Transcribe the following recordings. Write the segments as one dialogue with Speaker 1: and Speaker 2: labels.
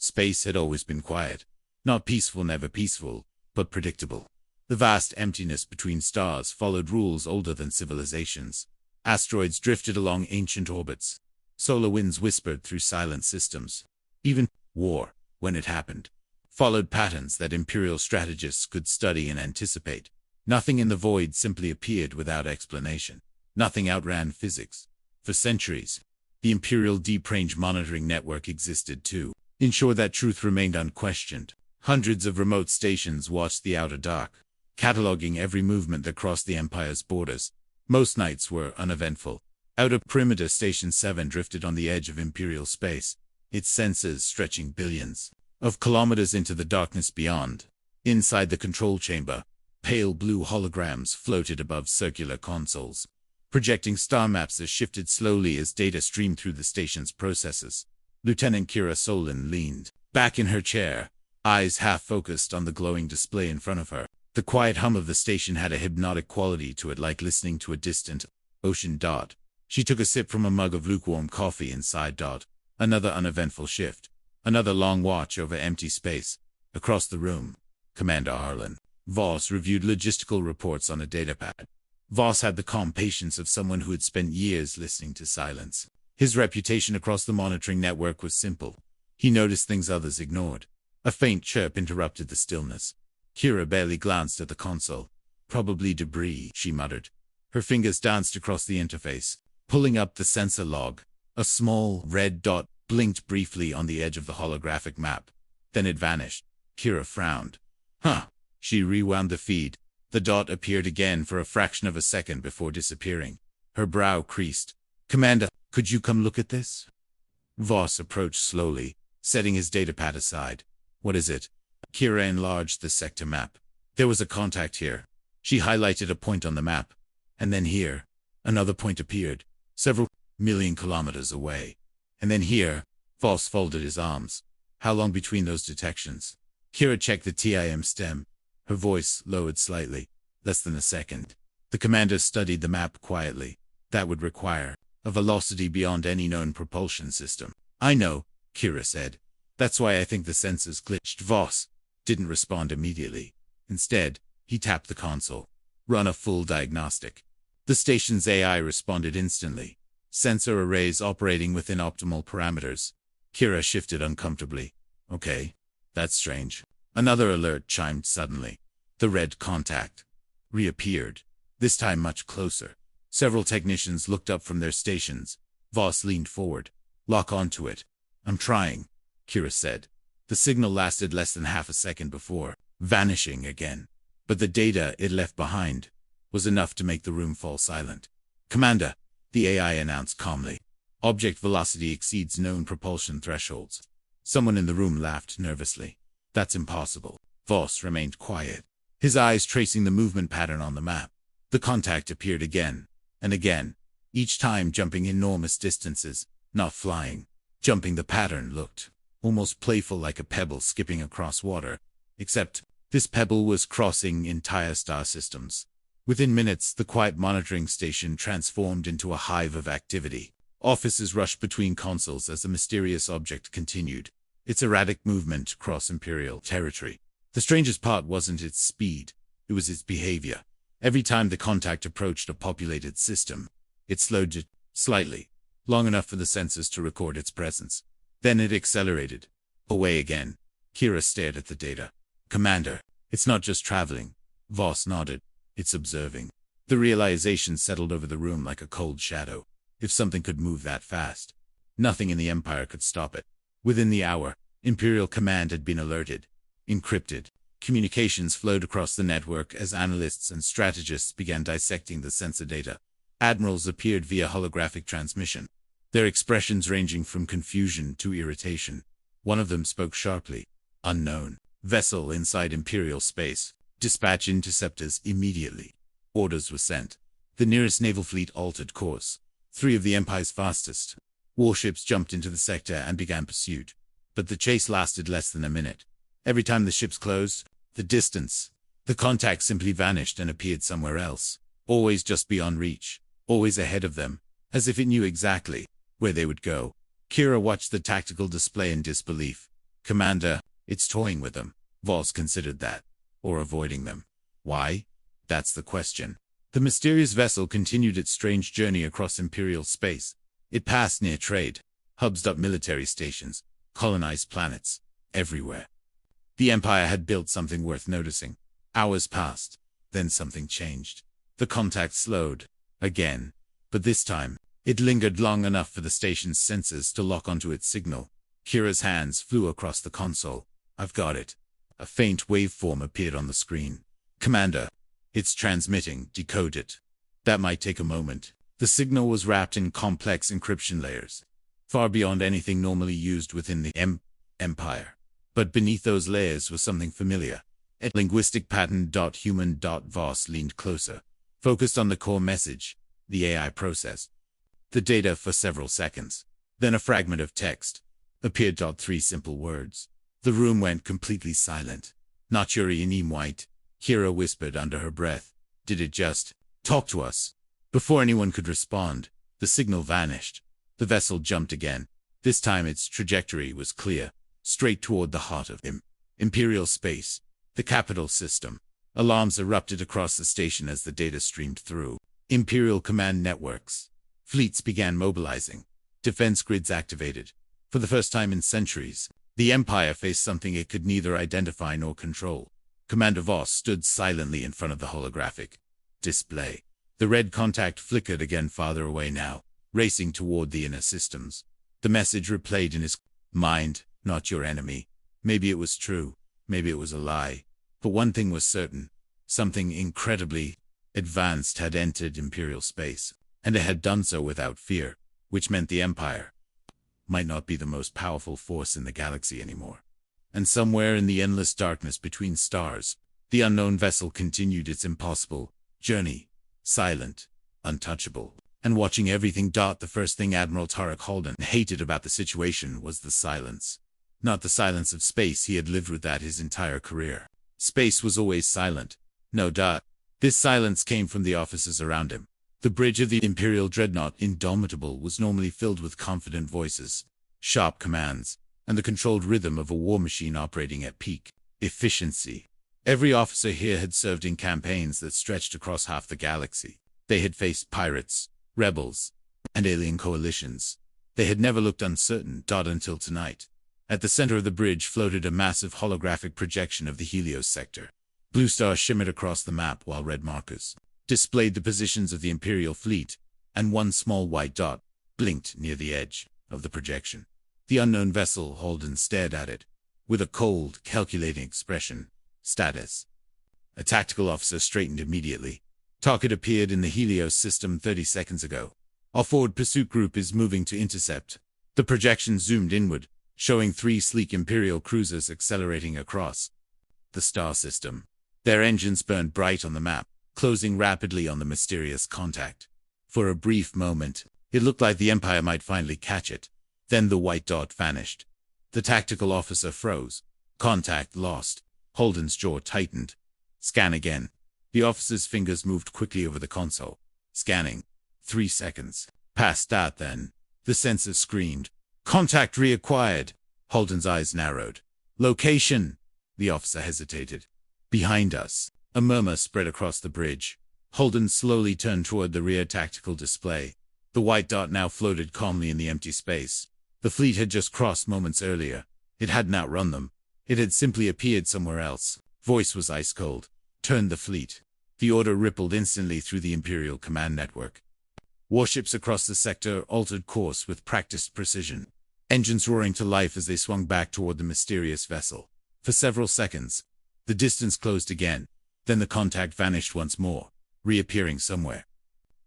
Speaker 1: Space had always been quiet. Not peaceful, never peaceful, but predictable. The vast emptiness between stars followed rules older than civilizations. Asteroids drifted along ancient orbits. Solar winds whispered through silent systems. Even war, when it happened, followed patterns that Imperial strategists could study and anticipate. Nothing in the void simply appeared without explanation. Nothing outran physics. For centuries, the Imperial Deep Range Monitoring Network existed to ensure that truth remained unquestioned. Hundreds of remote stations watched the outer dark, cataloging every movement that crossed the Empire's borders. Most nights were uneventful. Outer Perimeter Station 7 drifted on the edge of Imperial space, its sensors stretching billions of kilometers into the darkness beyond. Inside the control chamber, pale blue holograms floated above circular consoles, projecting star maps that shifted slowly as data streamed through the station's processors. Lieutenant Kira Solon leaned back in her chair, eyes half-focused on the glowing display in front of her. The quiet hum of the station had a hypnotic quality to it, like listening to a distant ocean. She took a sip from a mug of lukewarm coffee and sighed. Another uneventful shift. Another long watch over empty space. Across the room, Commander Harlan Voss reviewed logistical reports on a datapad. Voss had the calm patience of someone who had spent years listening to silence. His reputation across the monitoring network was simple. He noticed things others ignored. A faint chirp interrupted the stillness. Kira barely glanced at the console. Probably debris, she muttered. Her fingers danced across the interface, pulling up the sensor log. A small, red dot blinked briefly on the edge of the holographic map. Then it vanished. Kira frowned. Huh. She rewound the feed. The dot appeared again for a fraction of a second before disappearing. Her brow creased. Commander, could you come look at this? Voss approached slowly, setting his datapad aside. What is it? Kira enlarged the sector map. There was a contact here. She highlighted a point on the map. And then here, another point appeared, several million kilometers away. And then here, Voss folded his arms. How long between those detections? Kira checked the TIM stem. Her voice lowered slightly. Less than a second. The commander studied the map quietly. That would require a velocity beyond any known propulsion system. I know, Kira said. That's why I think the sensors glitched. Voss didn't respond immediately. Instead, he tapped the console. Run a full diagnostic. The station's AI responded instantly. Sensor arrays operating within optimal parameters. Kira shifted uncomfortably. Okay, that's strange. Another alert chimed suddenly. The red contact reappeared, this time much closer. Several technicians looked up from their stations. Voss leaned forward. Lock onto it. I'm trying, Kira said. The signal lasted less than half a second before vanishing again. But the data it left behind was enough to make the room fall silent. Commander, the AI announced calmly. Object velocity exceeds known propulsion thresholds. Someone in the room laughed nervously. That's impossible. Voss remained quiet, his eyes tracing the movement pattern on the map. The contact appeared again and again, each time jumping enormous distances, not flying. Jumping, the pattern looked almost playful, like a pebble skipping across water. Except, this pebble was crossing entire star systems. Within minutes, the quiet monitoring station transformed into a hive of activity. Officers rushed between consoles as the mysterious object continued its erratic movement across Imperial territory. The strangest part wasn't its speed, it was its behavior. Every time the contact approached a populated system, it slowed it slightly, long enough for the sensors to record its presence. Then it accelerated. Away again. Kira stared at the data. Commander, it's not just traveling. Voss nodded. It's observing. The realization settled over the room like a cold shadow. If something could move that fast, nothing in the Empire could stop it. Within the hour, Imperial Command had been alerted. Encrypted. Communications flowed across the network as analysts and strategists began dissecting the sensor data. Admirals appeared via holographic transmission, their expressions ranging from confusion to irritation. One of them spoke sharply. Unknown. Vessel inside Imperial space. Dispatch interceptors immediately. Orders were sent. The nearest naval fleet altered course. 3 of the Empire's fastest warships jumped into the sector and began pursuit. But the chase lasted less than a minute. Every time the ships closed, the distance, the contact simply vanished and appeared somewhere else. Always just beyond reach. Always ahead of them, as if it knew exactly where they would go. Kira watched the tactical display in disbelief. Commander, it's toying with them. Voss considered that. Or avoiding them. Why? That's the question. The mysterious vessel continued its strange journey across Imperial space. It passed near trade hubs, military stations, colonized planets, everywhere. The Empire had built something worth noticing. Hours passed. Then something changed. The contact slowed. Again. But this time, it lingered long enough for the station's sensors to lock onto its signal. Kira's hands flew across the console. I've got it. A faint waveform appeared on the screen. Commander, it's transmitting. Decode it. That might take a moment. The signal was wrapped in complex encryption layers, far beyond anything normally used within the Empire. But beneath those layers was something familiar. A linguistic pattern. Human. Voss leaned closer, focused on the core message. The AI processed the data for several seconds. Then a fragment of text appeared. 3 simple words. The room went completely silent. Not Yuri in white. Kira whispered under her breath. Did it just talk to us? Before anyone could respond, the signal vanished. The vessel jumped again. This time its trajectory was clear, straight toward the heart of Imperial space, the capital system. Alarms erupted across the station as the data streamed through. Imperial command networks. Fleets began mobilizing. Defense grids activated. For the first time in centuries, the Empire faced something it could neither identify nor control. Commander Voss stood silently in front of the holographic display. The red contact flickered again, farther away now, racing toward the inner systems. The message replayed in his mind, not your enemy. Maybe it was true. Maybe it was a lie. But one thing was certain. Something incredibly advanced had entered Imperial space, and it had done so without fear, which meant the Empire might not be the most powerful force in the galaxy anymore. And somewhere in the endless darkness between stars, the unknown vessel continued its impossible journey, silent, untouchable, and watching everything. The first thing Admiral Halden hated about the situation was the silence. Not the silence of space. He had lived with that his entire career. Space was always silent. No. This silence came from the officers around him. The bridge of the Imperial dreadnought Indomitable was normally filled with confident voices, sharp commands, and the controlled rhythm of a war machine operating at peak efficiency. Every officer here had served in campaigns that stretched across half the galaxy. They had faced pirates, rebels, and alien coalitions. They had never looked uncertain. Until tonight. At the center of the bridge floated a massive holographic projection of the Helios sector. Blue stars shimmered across the map while red markers displayed the positions of the Imperial fleet, and one small white dot blinked near the edge of the projection. The unknown vessel. Halden stared at it with a cold, calculating expression. Status. A tactical officer straightened immediately. Target appeared in the Helios system 30 seconds ago. Our forward pursuit group is moving to intercept. The projection zoomed inward, showing 3 sleek Imperial cruisers accelerating across the star system. Their engines burned bright on the map, closing rapidly on the mysterious contact. For a brief moment, it looked like the Empire might finally catch it. Then the white dot vanished. The tactical officer froze. Contact lost. Halden's jaw tightened. Scan again. The officer's fingers moved quickly over the console. Scanning. 3 seconds. Past that then. The sensor screamed. Contact reacquired. Halden's eyes narrowed. Location. The officer hesitated. Behind us. A murmur spread across the bridge. Halden slowly turned toward the rear tactical display. The white dot now floated calmly in the empty space. The fleet had just crossed moments earlier. It hadn't outrun them. It had simply appeared somewhere else. Voice was ice cold. Turn the fleet. The order rippled instantly through the Imperial command network. Warships across the sector altered course with practiced precision, engines roaring to life as they swung back toward the mysterious vessel. For several seconds, the distance closed again. Then the contact vanished once more, reappearing somewhere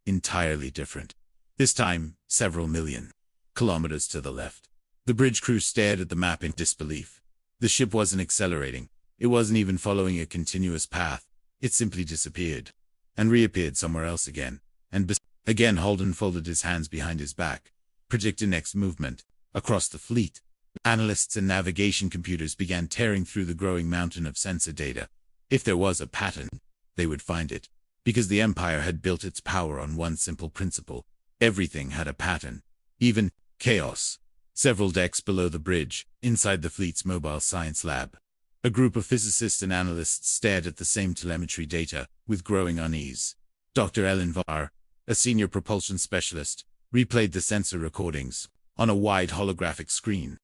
Speaker 1: entirely different. This time, several million kilometers to the left. The bridge crew stared at the map in disbelief. The ship wasn't accelerating. It wasn't even following a continuous path. It simply disappeared and reappeared somewhere else again. And again Halden folded his hands behind his back. Predict the next movement. Across the fleet, analysts and navigation computers began tearing through the growing mountain of sensor data. If there was a pattern, they would find it. Because the Empire had built its power on one simple principle. Everything had a pattern. Even chaos. Several decks below the bridge, inside the fleet's mobile science lab, a group of physicists and analysts stared at the same telemetry data with growing unease. Dr. Ellen Var, a senior propulsion specialist, replayed the sensor recordings on a wide holographic screen.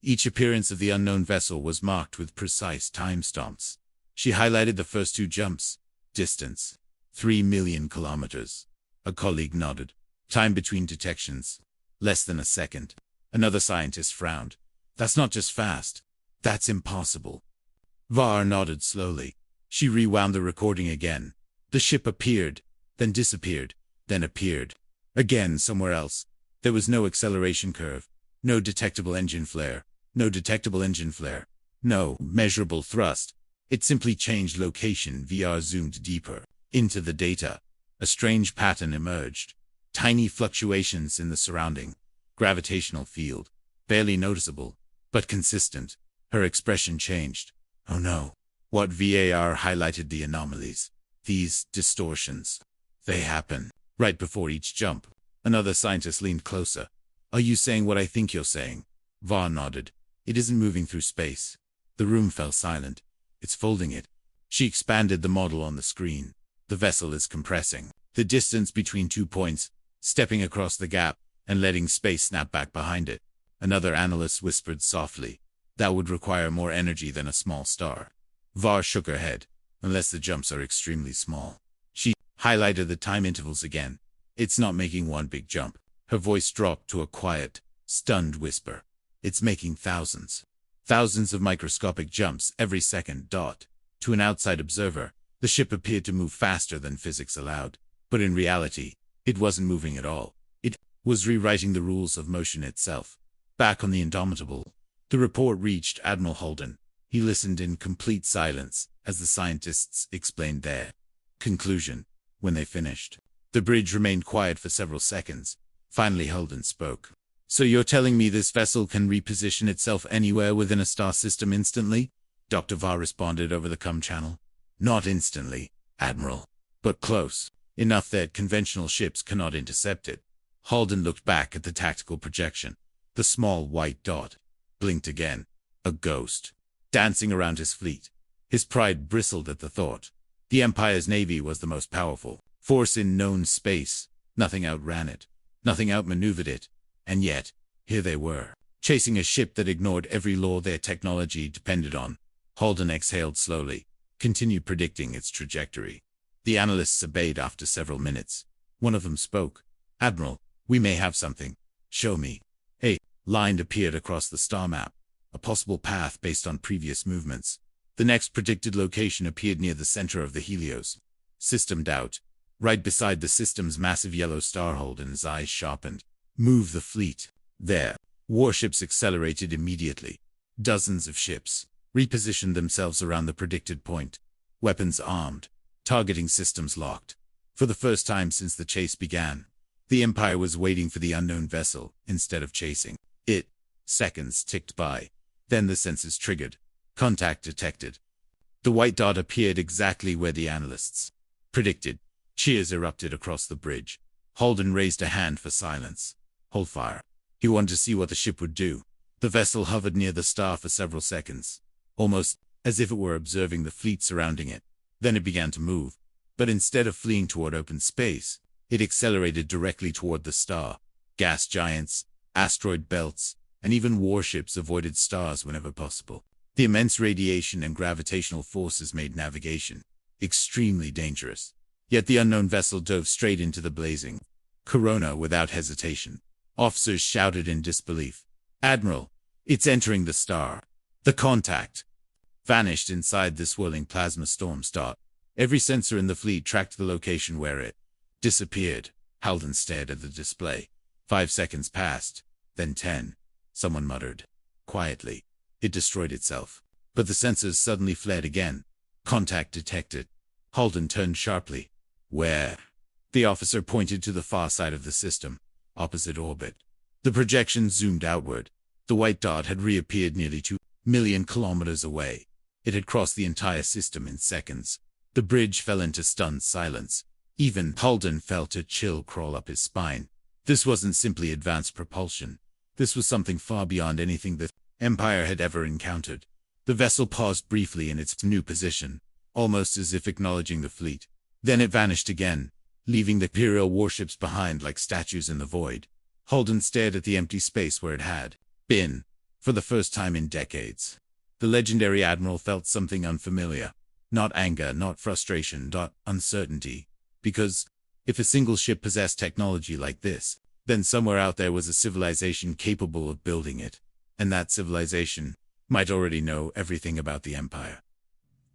Speaker 1: Each appearance of the unknown vessel was marked with precise timestamps. She highlighted the first two jumps. Distance: 3 million kilometers. A colleague nodded. Time between detections: less than a second. Another scientist frowned. That's not just fast. That's impossible. Var nodded slowly. She rewound the recording again. The ship appeared, then disappeared, then appeared again somewhere else. There was no acceleration curve, no detectable engine flare, no measurable thrust. It simply changed location. VR zoomed deeper into the data. A strange pattern emerged. Tiny fluctuations in the surrounding gravitational field, barely noticeable, but consistent. Her expression changed. Oh no. What VAR highlighted the anomalies. These distortions. They happen right before each jump. Another scientist leaned closer. Are you saying what I think you're saying? VAR nodded. It isn't moving through space. The room fell silent. It's folding it. She expanded the model on the screen. The vessel is compressing the distance between 2 points, stepping across the gap, and letting space snap back behind it. Another analyst whispered softly. That would require more energy than a small star. VAR shook her head. Unless the jumps are extremely small. She highlighted the time intervals again. It's not making one big jump. Her voice dropped to a quiet, stunned whisper. It's making thousands of microscopic jumps every second. To an outside observer, the ship appeared to move faster than physics allowed. But in reality, it wasn't moving at all. It was rewriting the rules of motion itself. Back on the Indomitable, the report reached Admiral Halden. He listened in complete silence as the scientists explained their conclusion. When they finished, the bridge remained quiet for several seconds. Finally Halden spoke. So you're telling me this vessel can reposition itself anywhere within a star system instantly? Dr. Var responded over the comm channel. Not instantly, Admiral, but close. Enough that conventional ships cannot intercept it. Halden looked back at the tactical projection. The small white dot blinked again. A ghost, dancing around his fleet. His pride bristled at the thought. The Empire's navy was the most powerful force in known space. Nothing outran it. Nothing outmaneuvered it. And yet, here they were, chasing a ship that ignored every law their technology depended on. Halden exhaled slowly, continued predicting its trajectory. The analysts obeyed after several minutes. One of them spoke. Admiral, we may have something. Show me. A line appeared across the star map. A possible path based on previous movements. The next predicted location appeared near the center of the Helios. Systemed out. Right beside the system's massive yellow star. Halden's eyes sharpened. Move the fleet. There. Warships accelerated immediately. Dozens of ships repositioned themselves around the predicted point. Weapons armed. Targeting systems locked. For the first time since the chase began, the Empire was waiting for the unknown vessel instead of chasing it. Seconds ticked by. Then the sensors triggered. Contact detected. The white dot appeared exactly where the analysts predicted. Cheers erupted across the bridge. Halden raised a hand for silence. Hold fire. He wanted to see what the ship would do. The vessel hovered near the star for several seconds, almost as if it were observing the fleet surrounding it. Then it began to move. But instead of fleeing toward open space, it accelerated directly toward the star. Gas giants, asteroid belts, and even warships avoided stars whenever possible. The immense radiation and gravitational forces made navigation extremely dangerous. Yet the unknown vessel dove straight into the blazing corona without hesitation. Officers shouted in disbelief. Admiral, it's entering the star. The contact vanished inside the swirling plasma storm. Every sensor in the fleet tracked the location where it disappeared. Halden stared at the display. 5 seconds passed, then 10. Someone muttered quietly. It destroyed itself. But the sensors suddenly fled again. Contact detected. Halden turned sharply. Where? The officer pointed to the far side of the system, opposite orbit. The projection zoomed outward. The white dot had reappeared nearly 2 million kilometers away. It had crossed the entire system in seconds. The bridge fell into stunned silence. Even Halden felt a chill crawl up his spine. This wasn't simply advanced propulsion. This was something far beyond anything the Empire had ever encountered. The vessel paused briefly in its new position, almost as if acknowledging the fleet. Then it vanished again, leaving the Imperial warships behind like statues in the void. Halden stared at the empty space where it had been, for the first time in decades. The legendary Admiral felt something unfamiliar. Not anger, not frustration, not uncertainty. Because, if a single ship possessed technology like this, then somewhere out there was a civilization capable of building it. And that civilization might already know everything about the Empire.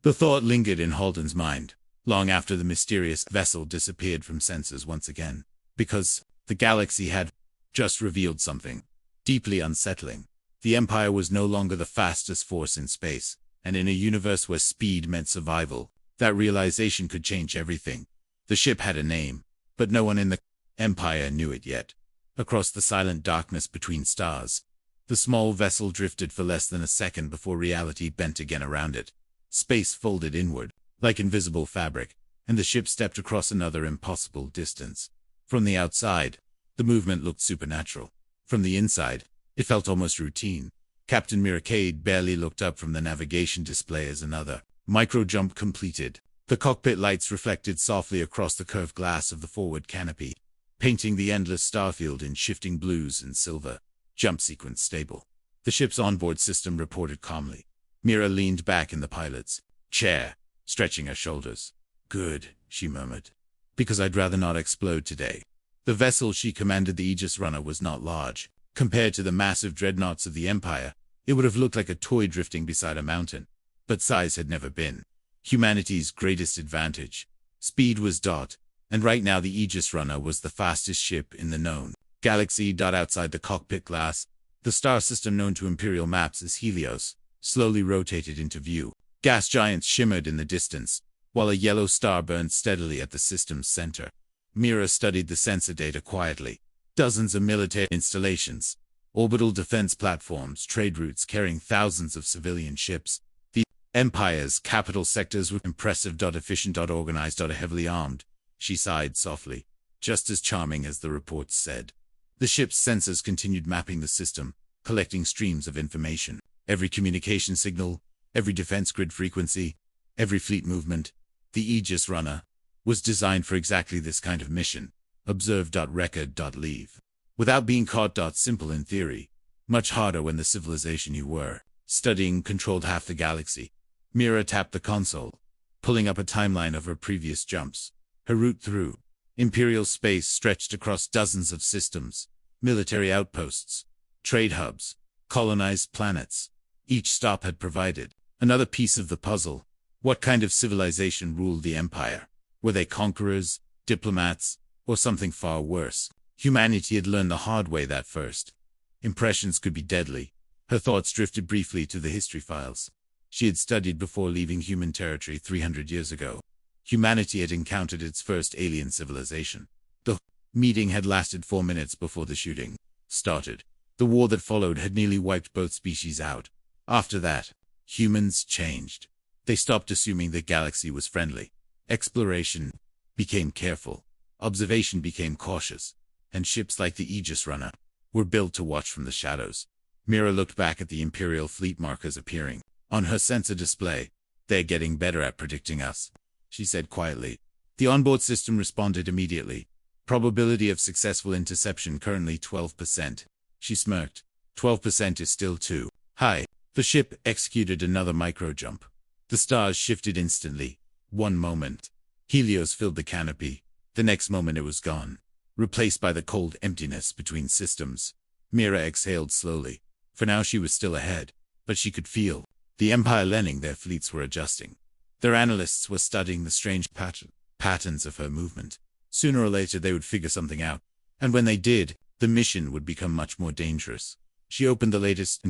Speaker 1: The thought lingered in Halden's mind, long after the mysterious vessel disappeared from sensors once again. Because the galaxy had just revealed something deeply unsettling. The Empire was no longer the fastest force in space, and in a universe where speed meant survival, that realization could change everything. The ship had a name, but no one in the Empire knew it yet. Across the silent darkness between stars, the small vessel drifted for less than a second before reality bent again around it. Space folded inward, like invisible fabric, and the ship stepped across another impossible distance. From the outside, the movement looked supernatural. From the inside, it felt almost routine. Captain Mira Kade barely looked up from the navigation display as another micro-jump completed. The cockpit lights reflected softly across the curved glass of the forward canopy, painting the endless starfield in shifting blues and silver. Jump sequence stable. The ship's onboard system reported calmly. Mira leaned back in the pilot's chair, stretching her shoulders. Good, she murmured. Because I'd rather not explode today. The vessel she commanded, the Aegis Runner, was not large. Compared to the massive dreadnoughts of the Empire, it would have looked like a toy drifting beside a mountain. But size had never been humanity's greatest advantage. Speed was dot, and right now the Aegis Runner was the fastest ship in the known galaxy. Outside the cockpit glass, the star system known to Imperial maps as Helios slowly rotated into view. Gas giants shimmered in the distance, while a yellow star burned steadily at the system's center. Mira studied the sensor data quietly. Dozens of military installations, orbital defense platforms, trade routes carrying thousands of civilian ships. The Empire's capital sectors were impressive, efficient, organized, heavily armed. She sighed softly, just as charming as the reports said. The ship's sensors continued mapping the system, collecting streams of information. Every communication signal, every defense grid frequency, every fleet movement. The Aegis Runner was designed for exactly this kind of mission. Observe, record, leave. Without being caught. Simple in theory. Much harder when the civilization you were studying controlled half the galaxy. Mira tapped the console, pulling up a timeline of her previous jumps. Her route through Imperial space stretched across dozens of systems, military outposts, trade hubs, colonized planets. Each stop had provided another piece of the puzzle. What kind of civilization ruled the Empire? Were they conquerors, diplomats, or something far worse? Humanity had learned the hard way that first impressions could be deadly. Her thoughts drifted briefly to the history files she had studied before leaving human territory 300 years ago. Humanity had encountered its first alien civilization. The meeting had lasted 4 minutes before the shooting started. The war that followed had nearly wiped both species out. After that, humans changed. They stopped assuming the galaxy was friendly. Exploration became careful. Observation became cautious. And ships like the Aegis Runner were built to watch from the shadows. Mira looked back at the Imperial fleet markers appearing on her sensor display. They're getting better at predicting us, she said quietly. The onboard system responded immediately. Probability of successful interception currently 12%. She smirked. 12% is still too high. The ship executed another micro-jump. The stars shifted instantly. One moment, Helios filled the canopy. The next moment it was gone, replaced by the cold emptiness between systems. Mira exhaled slowly. For now she was still ahead, but she could feel the Empire learning. Their fleets were adjusting. Their analysts were studying the strange patterns of her movement. Sooner or later they would figure something out, and when they did, the mission would become much more dangerous. She opened the latest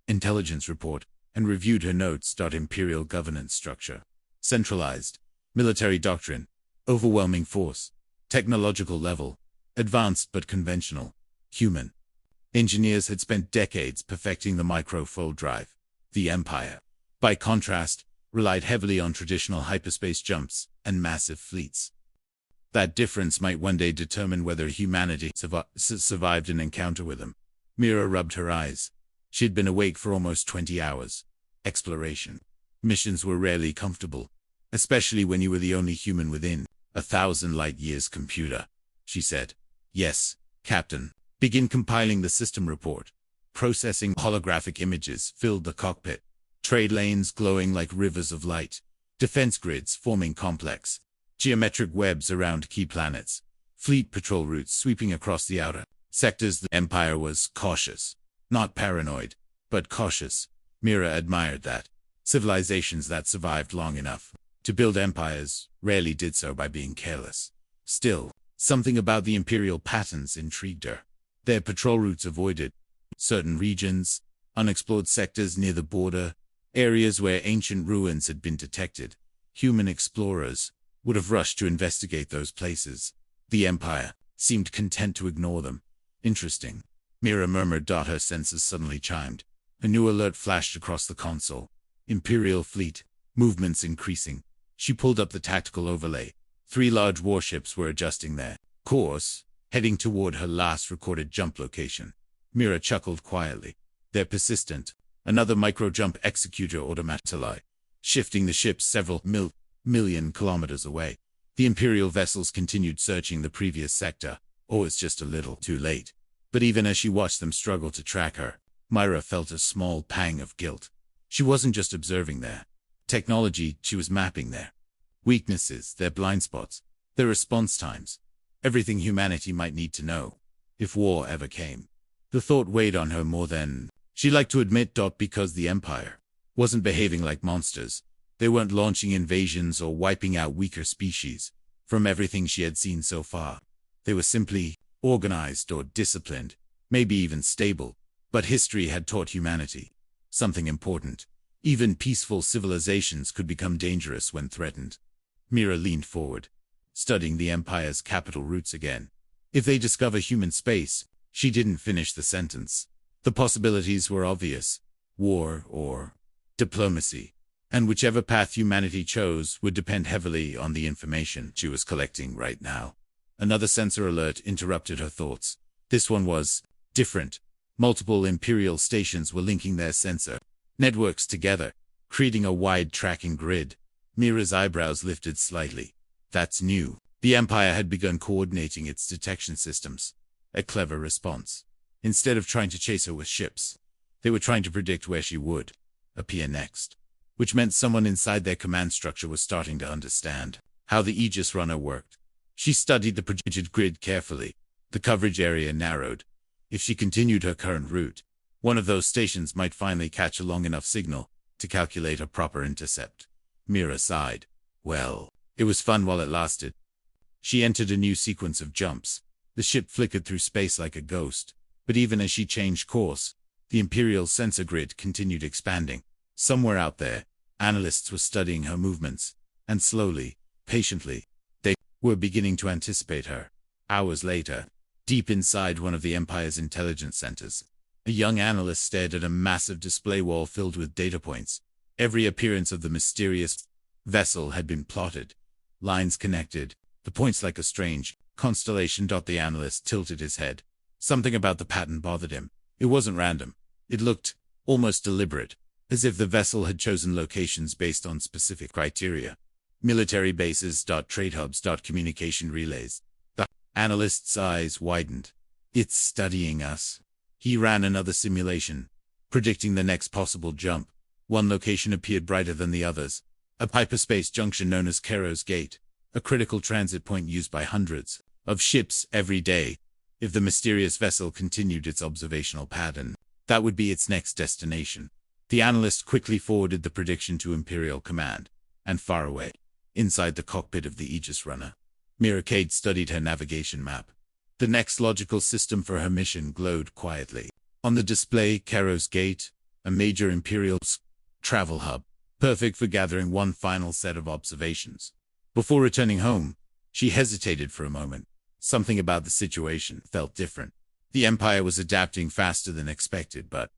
Speaker 1: intelligence report and reviewed her notes. Imperial governance structure. Centralized. Military doctrine. Overwhelming force. Technological level. Advanced but conventional. Human. Engineers had spent decades perfecting the micro-fold drive. The Empire, by contrast, relied heavily on traditional hyperspace jumps and massive fleets. That difference might one day determine whether humanity survived an encounter with them. Mira rubbed her eyes. She had been awake for almost 20 hours. Exploration missions were rarely comfortable, especially when you were the only human within 1,000 light-years computer. She said, "Yes, Captain." Begin compiling the system report. Processing holographic images filled the cockpit. Trade lanes glowing like rivers of light. Defense grids forming complex geometric webs around key planets. Fleet patrol routes sweeping across the outer sectors. The Empire was cautious. Not paranoid, but cautious. Mira admired that. Civilizations that survived long enough to build empires rarely did so by being careless. Still, something about the Imperial patterns intrigued her. Their patrol routes avoided certain regions, unexplored sectors near the border, areas where ancient ruins had been detected. Human explorers would have rushed to investigate those places. The Empire seemed content to ignore them. Interesting. Mira murmured. Her senses suddenly chimed. A new alert flashed across the console. Imperial fleet, movements increasing. She pulled up the tactical overlay. 3 large warships were adjusting their course, heading toward her last recorded jump location. Mira chuckled quietly. They're persistent. Another micro-jump executor automatically, shifting the ships several million kilometers away. The Imperial vessels continued searching the previous sector. Oh, it's just a little too late. But even as she watched them struggle to track her, Mira felt a small pang of guilt. She wasn't just observing their technology, she was mapping their weaknesses, their blind spots, their response times, everything humanity might need to know if war ever came. The thought weighed on her more than she liked to admit. Because the Empire wasn't behaving like monsters. They weren't launching invasions or wiping out weaker species. From everything she had seen so far, they were simply organized or disciplined, maybe even stable. But history had taught humanity something important. Even peaceful civilizations could become dangerous when threatened. Mira leaned forward, studying the Empire's capital routes again. If they discover human space, she didn't finish the sentence. The possibilities were obvious. War or diplomacy. And whichever path humanity chose would depend heavily on the information she was collecting right now. Another sensor alert interrupted her thoughts. This one was different. Multiple Imperial stations were linking their sensor networks together, creating a wide tracking grid. Mira's eyebrows lifted slightly. That's new. The Empire had begun coordinating its detection systems. A clever response. Instead of trying to chase her with ships, they were trying to predict where she would appear next. Which meant someone inside their command structure was starting to understand how the Aegis Runner worked. She studied the projected grid carefully. The coverage area narrowed. If she continued her current route, one of those stations might finally catch a long enough signal to calculate a proper intercept. Mira sighed. Well, it was fun while it lasted. She entered a new sequence of jumps. The ship flickered through space like a ghost. But even as she changed course, the Imperial sensor grid continued expanding. Somewhere out there, analysts were studying her movements, and slowly, patiently, they were beginning to anticipate her. Hours later, deep inside one of the Empire's intelligence centers, a young analyst stared at a massive display wall filled with data points. Every appearance of the mysterious vessel had been plotted. Lines connected, the points like a strange constellation. The analyst tilted his head. Something about the pattern bothered him. It wasn't random. It looked almost deliberate, as if the vessel had chosen locations based on specific criteria. Military bases, trade hubs, communication relays. The analyst's eyes widened. It's studying us. He ran another simulation, predicting the next possible jump. One location appeared brighter than the others. A hyperspace junction known as Kharos Gate, a critical transit point used by hundreds of ships every day. If the mysterious vessel continued its observational pattern, that would be its next destination. The analyst quickly forwarded the prediction to Imperial Command, and far away, inside the cockpit of the Aegis Runner, Mira Kade studied her navigation map. The next logical system for her mission glowed quietly. On the display, Kharos Gate, a major Imperial travel hub, perfect for gathering one final set of observations. Before returning home, she hesitated for a moment. Something about the situation felt different. The Empire was adapting faster than expected, but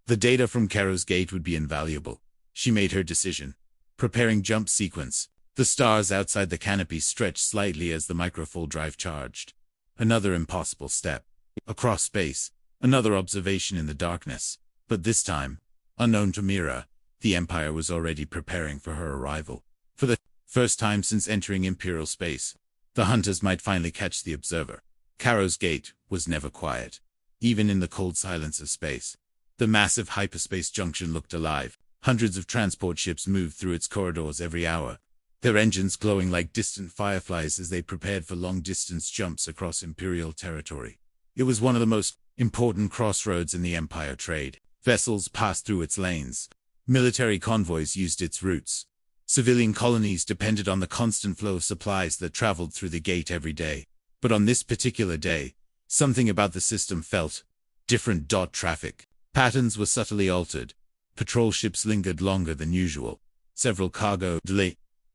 Speaker 1: the data from Kharos Gate would be invaluable. She made her decision. Preparing jump sequence. The stars outside the canopy stretched slightly as the microfull drive charged. Another impossible step. Across space, Another observation in the darkness. But this time, unknown to Mira, the Empire was already preparing for her arrival. For the first time since entering Imperial space, the hunters might finally catch the observer. Kharos Gate was never quiet. Even in the cold silence of space, the massive hyperspace junction looked alive. Hundreds of transport ships moved through its corridors every hour, their engines glowing like distant fireflies as they prepared for long-distance jumps across Imperial territory. It was one of the most important crossroads in the Empire trade. Vessels passed through its lanes. Military convoys used its routes. Civilian colonies depended on the constant flow of supplies that traveled through the gate every day. But on this particular day, something about the system felt different. Traffic patterns were subtly altered. Patrol ships lingered longer than usual. Several cargo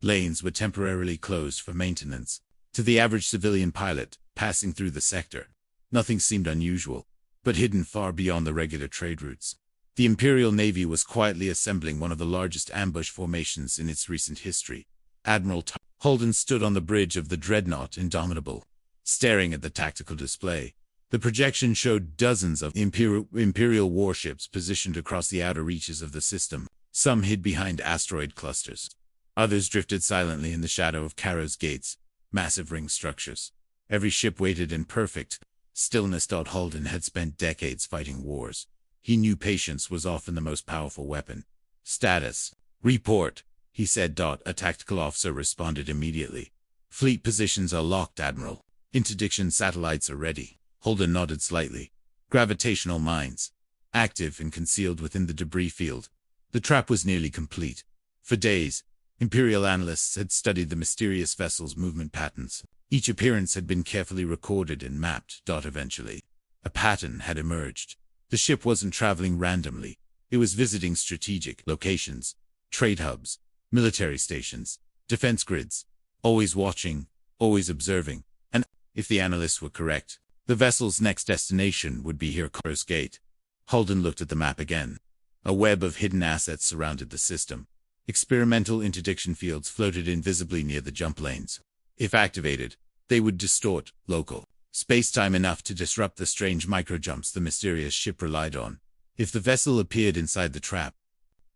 Speaker 1: lanes were temporarily closed for maintenance. To the average civilian pilot passing through the sector, nothing seemed unusual, but hidden far beyond the regular trade routes. The Imperial Navy was quietly assembling one of the largest ambush formations in its recent history. Admiral Halden stood on the bridge of the dreadnought Indomitable, staring at the tactical display. The projection showed dozens of Imperial warships positioned across the outer reaches of the system. Some hid behind asteroid clusters. Others drifted silently in the shadow of Kharos Gate's massive ring structures. Every ship waited in perfect stillness. Halden had spent decades fighting wars. He knew patience was often the most powerful weapon. Status report, he said. A tactical officer responded immediately. Fleet positions are locked, Admiral. Interdiction satellites are ready. Halden nodded slightly. Gravitational mines active and concealed within the debris field. The trap was nearly complete. For days, Imperial analysts had studied the mysterious vessel's movement patterns. Each appearance had been carefully recorded and mapped. Eventually, a pattern had emerged. The ship wasn't traveling randomly. It was visiting strategic locations, trade hubs, military stations, defense grids, always watching, always observing. And if the analysts were correct, the vessel's next destination would be here, Kharos Gate. Halden looked at the map again. A web of hidden assets surrounded the system. Experimental interdiction fields floated invisibly near the jump lanes. If activated, they would distort local space-time enough to disrupt the strange microjumps the mysterious ship relied on. If the vessel appeared inside the trap,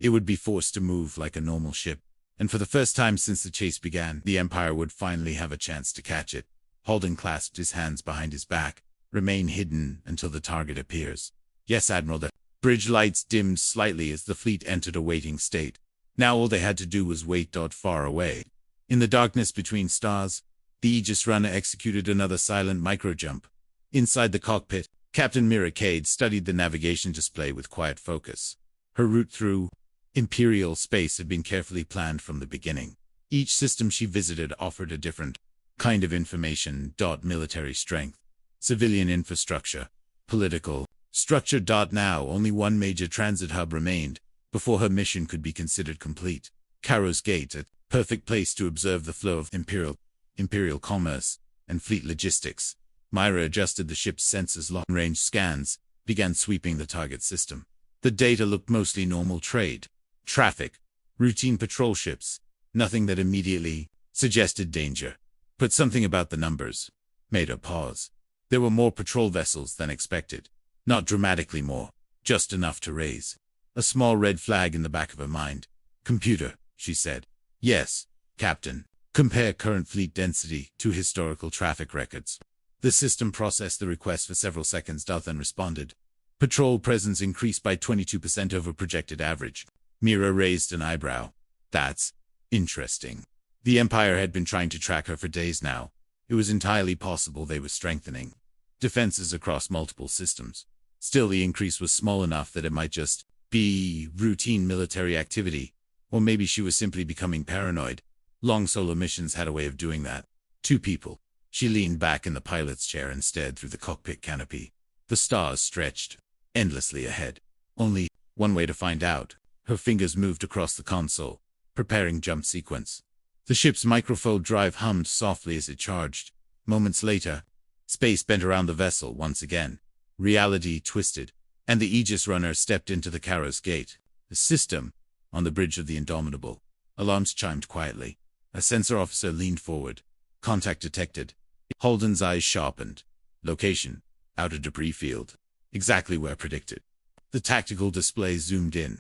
Speaker 1: it would be forced to move like a normal ship. And for the first time since the chase began, the Empire would finally have a chance to catch it. Halden clasped his hands behind his back. Remain hidden until the target appears. Yes, Admiral. The bridge lights dimmed slightly as the fleet entered a waiting state. Now all they had to do was wait. Far away, in the darkness between stars, the Aegis Runner executed another silent microjump. Inside the cockpit, Captain Mira Kade studied the navigation display with quiet focus. Her route through Imperial space had been carefully planned from the beginning. Each system she visited offered a different kind of information. Military strength, civilian infrastructure, political structure. Now only one major transit hub remained before her mission could be considered complete. Kharos Gate, a perfect place to observe the flow of Imperial commerce and fleet logistics. Mira adjusted the ship's sensors. Long-range scans began sweeping the target system. The data looked mostly normal: trade, traffic, routine patrol ships. Nothing that immediately suggested danger. But something about the numbers made her pause. There were more patrol vessels than expected. Not dramatically more, just enough to raise a small red flag in the back of her mind. Computer, she said. Yes, Captain. Compare current fleet density to historical traffic records. The system processed the request for several seconds, then responded. Patrol presence increased by 22% over projected average. Mira raised an eyebrow. That's interesting. The Empire had been trying to track her for days now. It was entirely possible they were strengthening defenses across multiple systems. Still, the increase was small enough that it might just be routine military activity. Or maybe she was simply becoming paranoid. Long solo missions had a way of doing that. Two people. She leaned back in the pilot's chair and stared through the cockpit canopy. The stars stretched endlessly ahead. Only one way to find out. Her fingers moved across the console, preparing jump sequence. The ship's microfold drive hummed softly as it charged. Moments later, space bent around the vessel once again. Reality twisted, and the Aegis Runner stepped into the Kharos Gate. The system, on the bridge of the Indomitable. Alarms chimed quietly. A sensor officer leaned forward. Contact detected. Halden's eyes sharpened. Location: outer debris field. exactly where predicted. The tactical display zoomed in.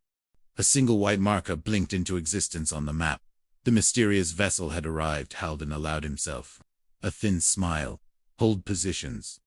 Speaker 1: A single white marker blinked into existence on the map. The mysterious vessel had arrived. Halden allowed himself a thin smile. Hold positions.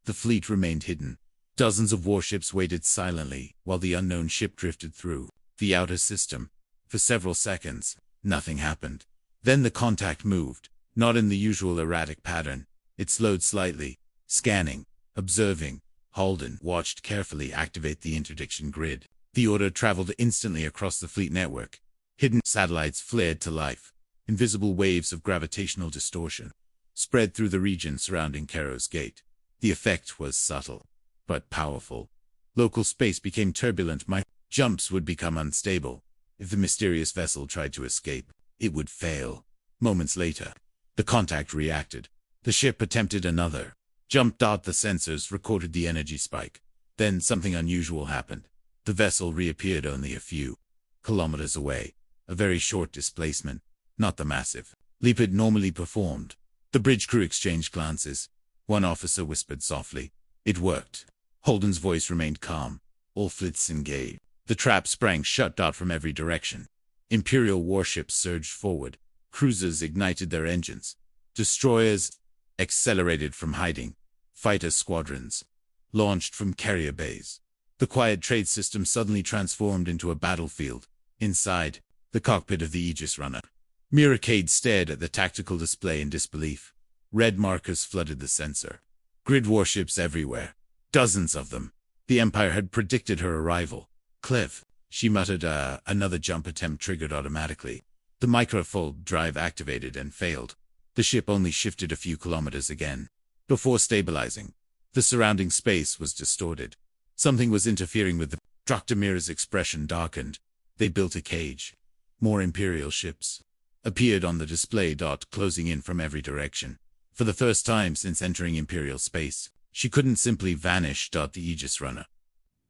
Speaker 1: The fleet remained hidden. Dozens of warships waited silently while the unknown ship drifted through the outer system. For several seconds, nothing happened. Then the contact moved, not in the usual erratic pattern. It slowed slightly, scanning, observing. Halden watched carefully activate the interdiction grid. The order traveled instantly across the fleet network. Hidden satellites flared to life. Invisible waves of gravitational distortion spread through the region surrounding Kharos Gate. The effect was subtle, but powerful. Local space became turbulent. Jumps would become unstable. If the mysterious vessel tried to escape, it would fail. Moments later, the contact reacted. The ship attempted another jump. The sensors recorded the energy spike. Then something unusual happened. The vessel reappeared only a few kilometers away. A very short displacement, not the massive leap it normally performed. The bridge crew exchanged glances. One officer whispered softly, "It worked." Halden's voice remained calm. All fleets engaged. The trap sprang shut. From every direction, Imperial warships surged forward. Cruisers ignited their engines. Destroyers accelerated from hiding. Fighter squadrons launched from carrier bays. The quiet trade system suddenly transformed into a battlefield. Inside, the cockpit of the Aegis Runner, Mira Kade stared at the tactical display in disbelief. Red markers flooded the sensor. Grid warships everywhere. Dozens of them. The Empire had predicted her arrival. "Cliff," she muttered. Another jump attempt triggered automatically. The microfold drive activated and failed. The ship only shifted a few kilometers again. Before stabilizing, the surrounding space was distorted. Something was interfering with the... Dr. Mira's expression darkened. They built a cage. More Imperial ships appeared on the display. Closing in from every direction. For the first time since entering Imperial space, she couldn't simply vanish. The Aegis Runner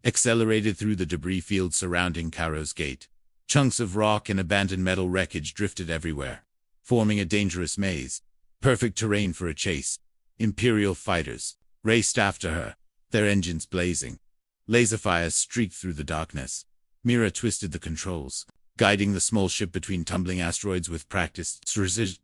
Speaker 1: accelerated through the debris field surrounding Kharos Gate. Chunks of rock and abandoned metal wreckage drifted everywhere, forming a dangerous maze. Perfect terrain for a chase. Imperial fighters raced after her, their engines blazing. Laser fire streaked through the darkness. Mira twisted the controls, guiding the small ship between tumbling asteroids with practiced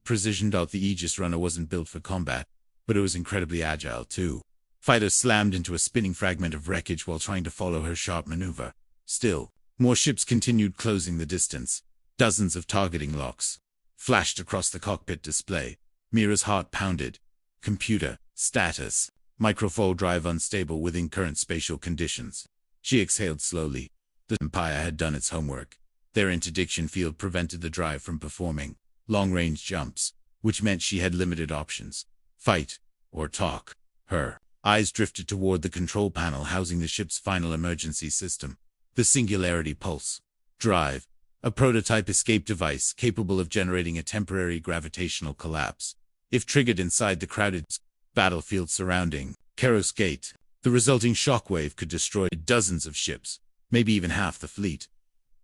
Speaker 1: precision. The Aegis Runner wasn't built for combat, but it was incredibly agile too. Fighters slammed into a spinning fragment of wreckage while trying to follow her sharp maneuver. Still, more ships continued closing the distance. Dozens of targeting locks flashed across the cockpit display. Mira's heart pounded. Computer status. Microfold drive unstable within current spatial conditions. She exhaled slowly. The Empire had done its homework. Their interdiction field prevented the drive from performing long-range jumps, which meant she had limited options: fight or talk. Her eyes drifted toward the control panel housing the ship's final emergency system. The Singularity Pulse Drive, a prototype escape device capable of generating a temporary gravitational collapse. If triggered inside the crowded battlefield surrounding Kharos Gate, the resulting shockwave could destroy dozens of ships, maybe even half the fleet.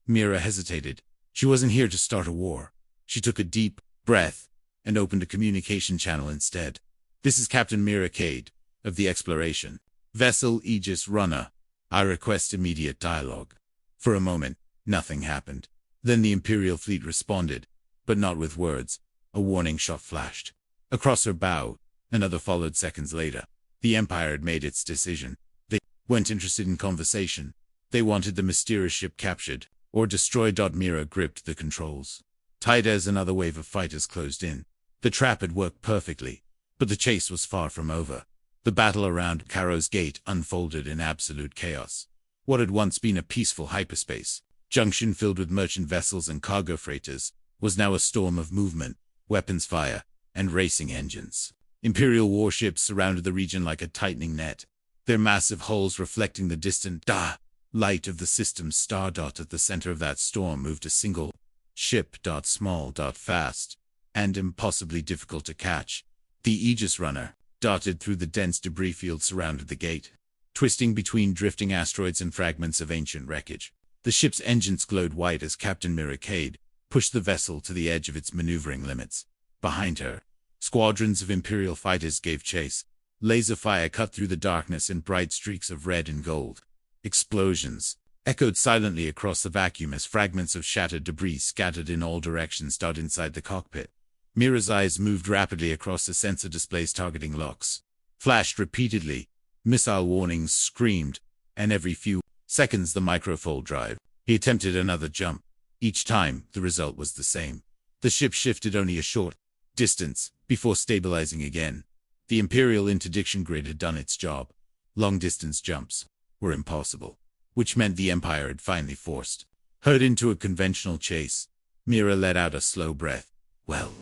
Speaker 1: Mira hesitated. She wasn't here to start a war. She took a deep breath and opened a communication channel instead. "This is Captain Mira Kade, of the Exploration Vessel Aegis Runner. I request immediate dialogue." For a moment, nothing happened. Then the Imperial fleet responded, but not with words. A warning shot flashed across her bow. Another followed seconds later. The Empire had made its decision. They weren't interested in conversation. They wanted the mysterious ship captured or destroyed. Mira gripped the controls tight as another wave of fighters closed in. The trap had worked perfectly, but the chase was far from over. The battle around Kharos Gate unfolded in absolute chaos. What had once been a peaceful hyperspace junction filled with merchant vessels and cargo freighters was now a storm of movement, weapons fire, and racing engines. Imperial warships surrounded the region like a tightening net, their massive hulls reflecting the distant light of the system's star. At the center of that storm moved a single ship. Small, fast, and impossibly difficult to catch. The Aegis Runner darted through the dense debris field surrounded the gate, twisting between drifting asteroids and fragments of ancient wreckage. The ship's engines glowed white as Captain Mira Kade pushed the vessel to the edge of its maneuvering limits. Behind her, squadrons of Imperial fighters gave chase. Laser fire cut through the darkness in bright streaks of red and gold. Explosions echoed silently across the vacuum as fragments of shattered debris scattered in all directions dot inside the cockpit. Mira's eyes moved rapidly across the sensor displays targeting locks. Flashed repeatedly, missile warnings screamed, and every few seconds the microfold drive. He attempted another jump. Each time, the result was the same. The ship shifted only a short distance before stabilizing again. The Imperial interdiction grid had done its job. Long-distance jumps were impossible, which meant the Empire had finally forced her into a conventional chase. Mira let out a slow breath. Well,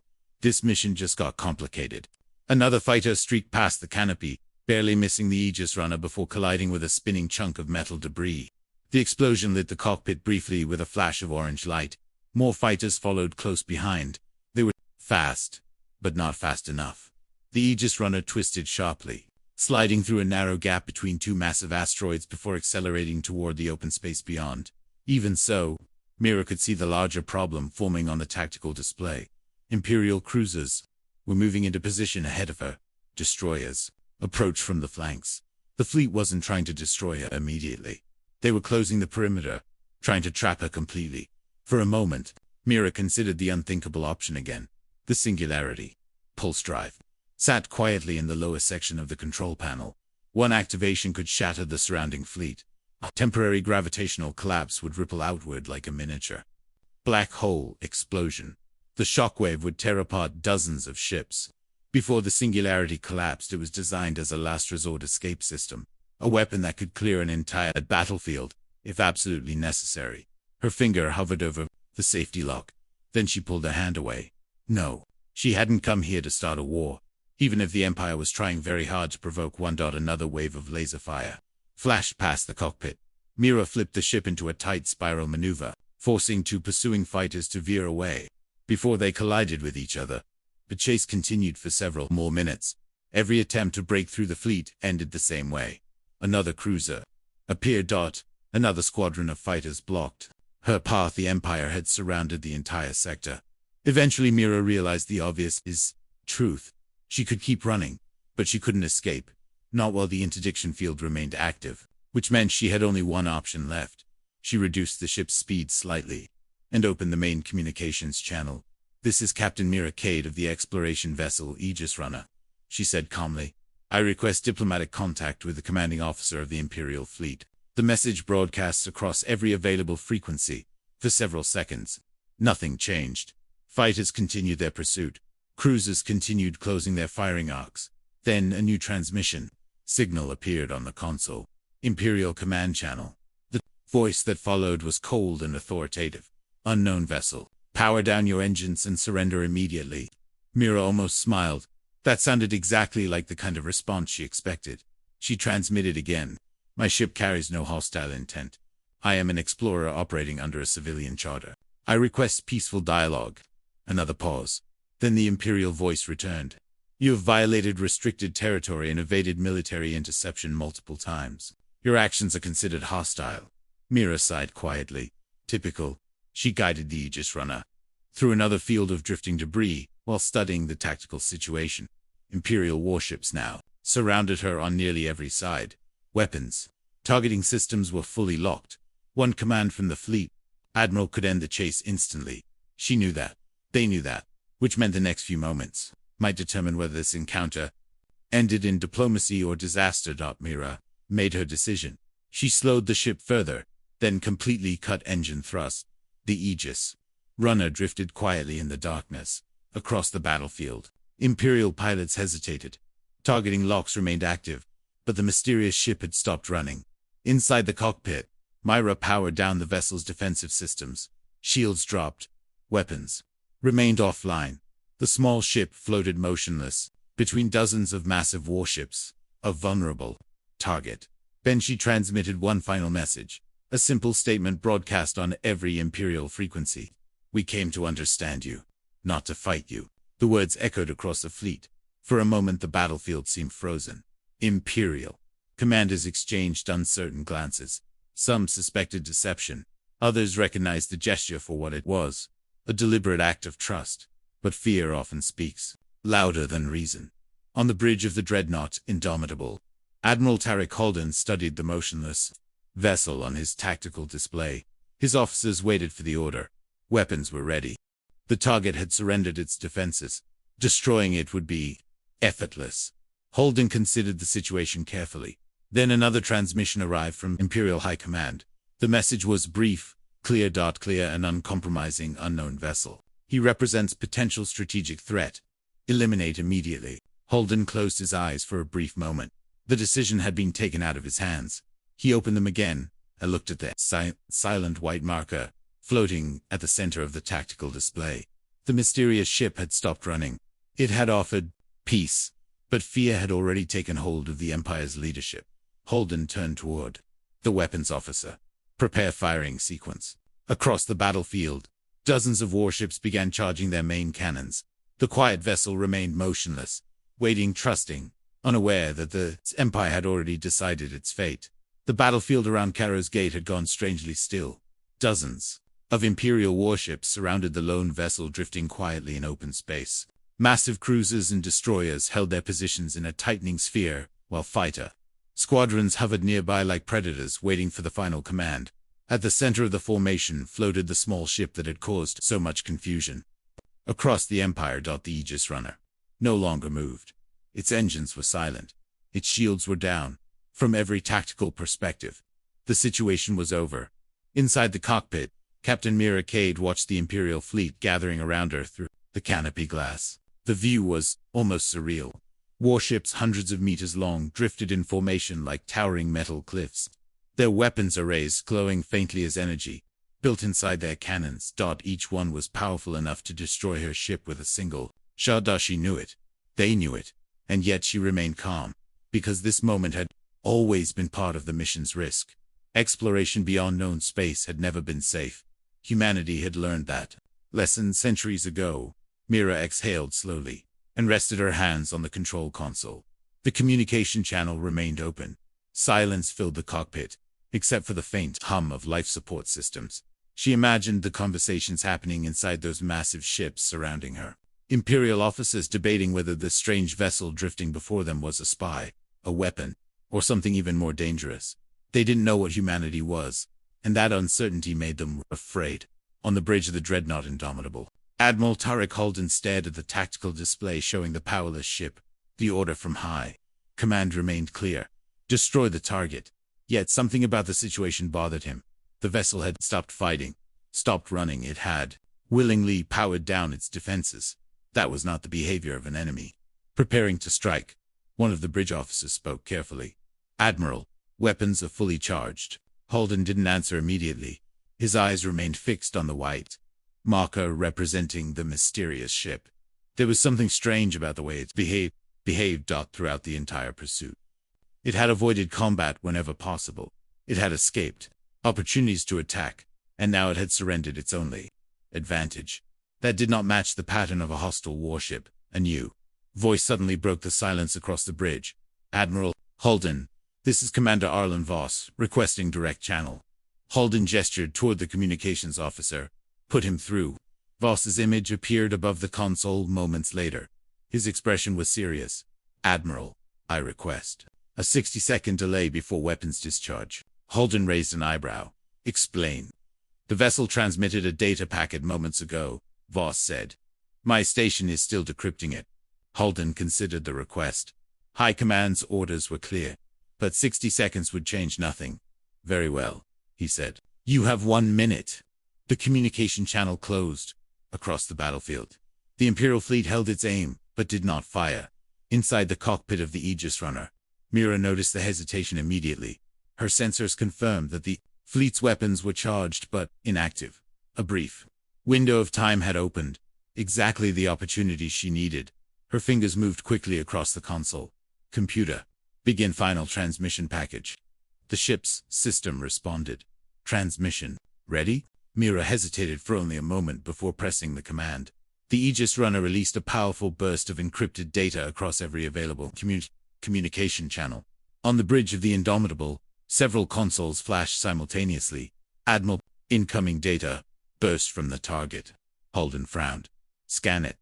Speaker 1: this mission just got complicated. Another fighter streaked past the canopy, barely missing the Aegis Runner before colliding with a spinning chunk of metal debris. The explosion lit the cockpit briefly with a flash of orange light. More fighters followed close behind. They were fast, but not fast enough. The Aegis Runner twisted sharply, sliding through a narrow gap between two massive asteroids before accelerating toward the open space beyond. Even so, Mira could see the larger problem forming on the tactical display. Imperial cruisers were moving into position ahead of her. Destroyers approached from the flanks. The fleet wasn't trying to destroy her immediately. They were closing the perimeter, trying to trap her completely. For a moment, Mira considered the unthinkable option again. The singularity pulse drive sat quietly in the lower section of the control panel. One activation could shatter the surrounding fleet. A temporary gravitational collapse would ripple outward like a miniature black hole explosion. The shockwave would tear apart dozens of ships. Before the singularity collapsed, it was designed as a last resort escape system, a weapon that could clear an entire battlefield, if absolutely necessary. Her finger hovered over the safety lock. Then she pulled her hand away. No, she hadn't come here to start a war, even if the Empire was trying very hard to provoke another wave of laser fire flashed past the cockpit. Mira flipped the ship into a tight spiral maneuver, forcing two pursuing fighters to veer away. Before they collided with each other, the chase continued for several more minutes. Every attempt to break through the fleet ended the same way. Another cruiser appeared. Another squadron of fighters blocked her path. The Empire had surrounded the entire sector. Eventually Mira realized the obvious truth. She could keep running, but she couldn't escape. Not while the interdiction field remained active, which meant she had only one option left. She reduced the ship's speed slightly and opened the main communications channel. "This is Captain Mira Kade of the exploration vessel Aegis Runner," she said calmly. "I request diplomatic contact with the commanding officer of the Imperial fleet." The message broadcasts across every available frequency. For several seconds, nothing changed. Fighters continued their pursuit. Cruisers continued closing their firing arcs. Then a new transmission signal appeared on the console. "Imperial command channel." The voice that followed was cold and authoritative. "Unknown vessel. Power down your engines and surrender immediately." Mira almost smiled. That sounded exactly like the kind of response she expected. She transmitted again. "My ship carries no hostile intent. I am an explorer operating under a civilian charter. I request peaceful dialogue." Another pause. Then the Imperial voice returned. "You have violated restricted territory and evaded military interception multiple times. Your actions are considered hostile." Mira sighed quietly. Typical. She guided the Aegis Runner through another field of drifting debris while studying the tactical situation. Imperial warships now surrounded her on nearly every side. Weapons, targeting systems were fully locked. One command from the fleet, Admiral, could end the chase instantly. She knew that. They knew that, which meant the next few moments might determine whether this encounter ended in diplomacy or disaster. Mira made her decision. She slowed the ship further, then completely cut engine thrust. The Aegis Runner drifted quietly in the darkness across the battlefield. Imperial pilots hesitated. Targeting locks remained active, but the mysterious ship had stopped running. Inside the cockpit, Mira powered down the vessel's defensive systems. Shields dropped. Weapons remained offline. The small ship floated motionless between dozens of massive warships, a vulnerable target. Then she transmitted one final message, a simple statement broadcast on every Imperial frequency. "We came to understand you, not to fight you." The words echoed across the fleet. For a moment the battlefield seemed frozen. Imperial commanders exchanged uncertain glances. Some suspected deception. Others recognized the gesture for what it was, a deliberate act of trust. But fear often speaks louder than reason. On the bridge of the dreadnought Indomitable, Admiral Tarek Halden studied the motionless vessel on his tactical display. His officers waited for the order. Weapons were ready. The target had surrendered its defenses. Destroying it would be effortless. Halden considered the situation carefully. Then another transmission arrived from Imperial High Command. The message was brief, clear, and uncompromising. Unknown vessel. He represents potential strategic threat. Eliminate immediately. Halden closed his eyes for a brief moment. The decision had been taken out of his hands. He opened them again and looked at the silent white marker floating at the center of the tactical display. The mysterious ship had stopped running. It had offered peace, but fear had already taken hold of the Empire's leadership. Halden turned toward the weapons officer. Prepare firing sequence. Across the battlefield, dozens of warships began charging their main cannons. The quiet vessel remained motionless, waiting, trusting, unaware that the Empire had already decided its fate. The battlefield around Kharos Gate had gone strangely still. Dozens of Imperial warships surrounded the lone vessel, drifting quietly in open space. Massive cruisers and destroyers held their positions in a tightening sphere, while fighter squadrons hovered nearby like predators waiting for the final command. At the center of the formation floated the small ship that had caused so much confusion. Across the Empire, the Aegis Runner no longer moved. Its engines were silent. Its shields were down. From every tactical perspective, the situation was over. Inside the cockpit, Captain Mira Kade watched the Imperial fleet gathering around her through the canopy glass. The view was almost surreal. Warships hundreds of meters long drifted in formation like towering metal cliffs. Their weapons arrays glowing faintly as energy, built inside their cannons. Each one was powerful enough to destroy her ship with a single shot. She knew it. They knew it. And yet she remained calm, because this moment had always been part of the mission's risk. Exploration beyond known space had never been safe. Humanity had learned that lesson centuries ago. Mira exhaled slowly and rested her hands on the control console. The communication channel remained open. Silence filled the cockpit, except for the faint hum of life support systems. She imagined the conversations happening inside those massive ships surrounding her. Imperial officers debating whether the strange vessel drifting before them was a spy, a weapon, or something even more dangerous. They didn't know what humanity was, and that uncertainty made them afraid. On the bridge of the dreadnought Indomitable, Admiral Tarek Halden stared at the tactical display showing the powerless ship. The order from high command remained clear. Destroy the target. Yet something about the situation bothered him. The vessel had stopped fighting, stopped running. It had willingly powered down its defenses. That was not the behavior of an enemy. Preparing to strike, one of the bridge officers spoke carefully. Admiral, weapons are fully charged. Halden didn't answer immediately. His eyes remained fixed on the white marker representing the mysterious ship. There was something strange about the way it behaved throughout the entire pursuit. It had avoided combat whenever possible. It had escaped opportunities to attack, and now it had surrendered its only advantage. That did not match the pattern of a hostile warship. A new voice suddenly broke the silence across the bridge. Admiral Halden, this is Commander Arlen Voss, requesting direct channel. Halden gestured toward the communications officer. Put him through. Voss's image appeared above the console moments later. His expression was serious. Admiral, I request a 60-second delay before weapons discharge. Halden raised an eyebrow. Explain. The vessel transmitted a data packet moments ago, Voss said. My station is still decrypting it. Halden considered the request. High Command's orders were clear, but 60 seconds would change nothing. Very well, he said. You have 1 minute. The communication channel closed. Across the battlefield, the Imperial fleet held its aim, but did not fire. Inside the cockpit of the Aegis Runner, Mira noticed the hesitation immediately. Her sensors confirmed that the fleet's weapons were charged but inactive. A brief window of time had opened, exactly the opportunity she needed. Her fingers moved quickly across the console. Computer, begin final transmission package. The ship's system responded. Transmission, ready? Mira hesitated for only a moment before pressing the command. The Aegis Runner released a powerful burst of encrypted data across every available communication channel. On the bridge of the Indomitable, several consoles flashed simultaneously. Admiral, incoming data burst from the target. Halden frowned. Scan it.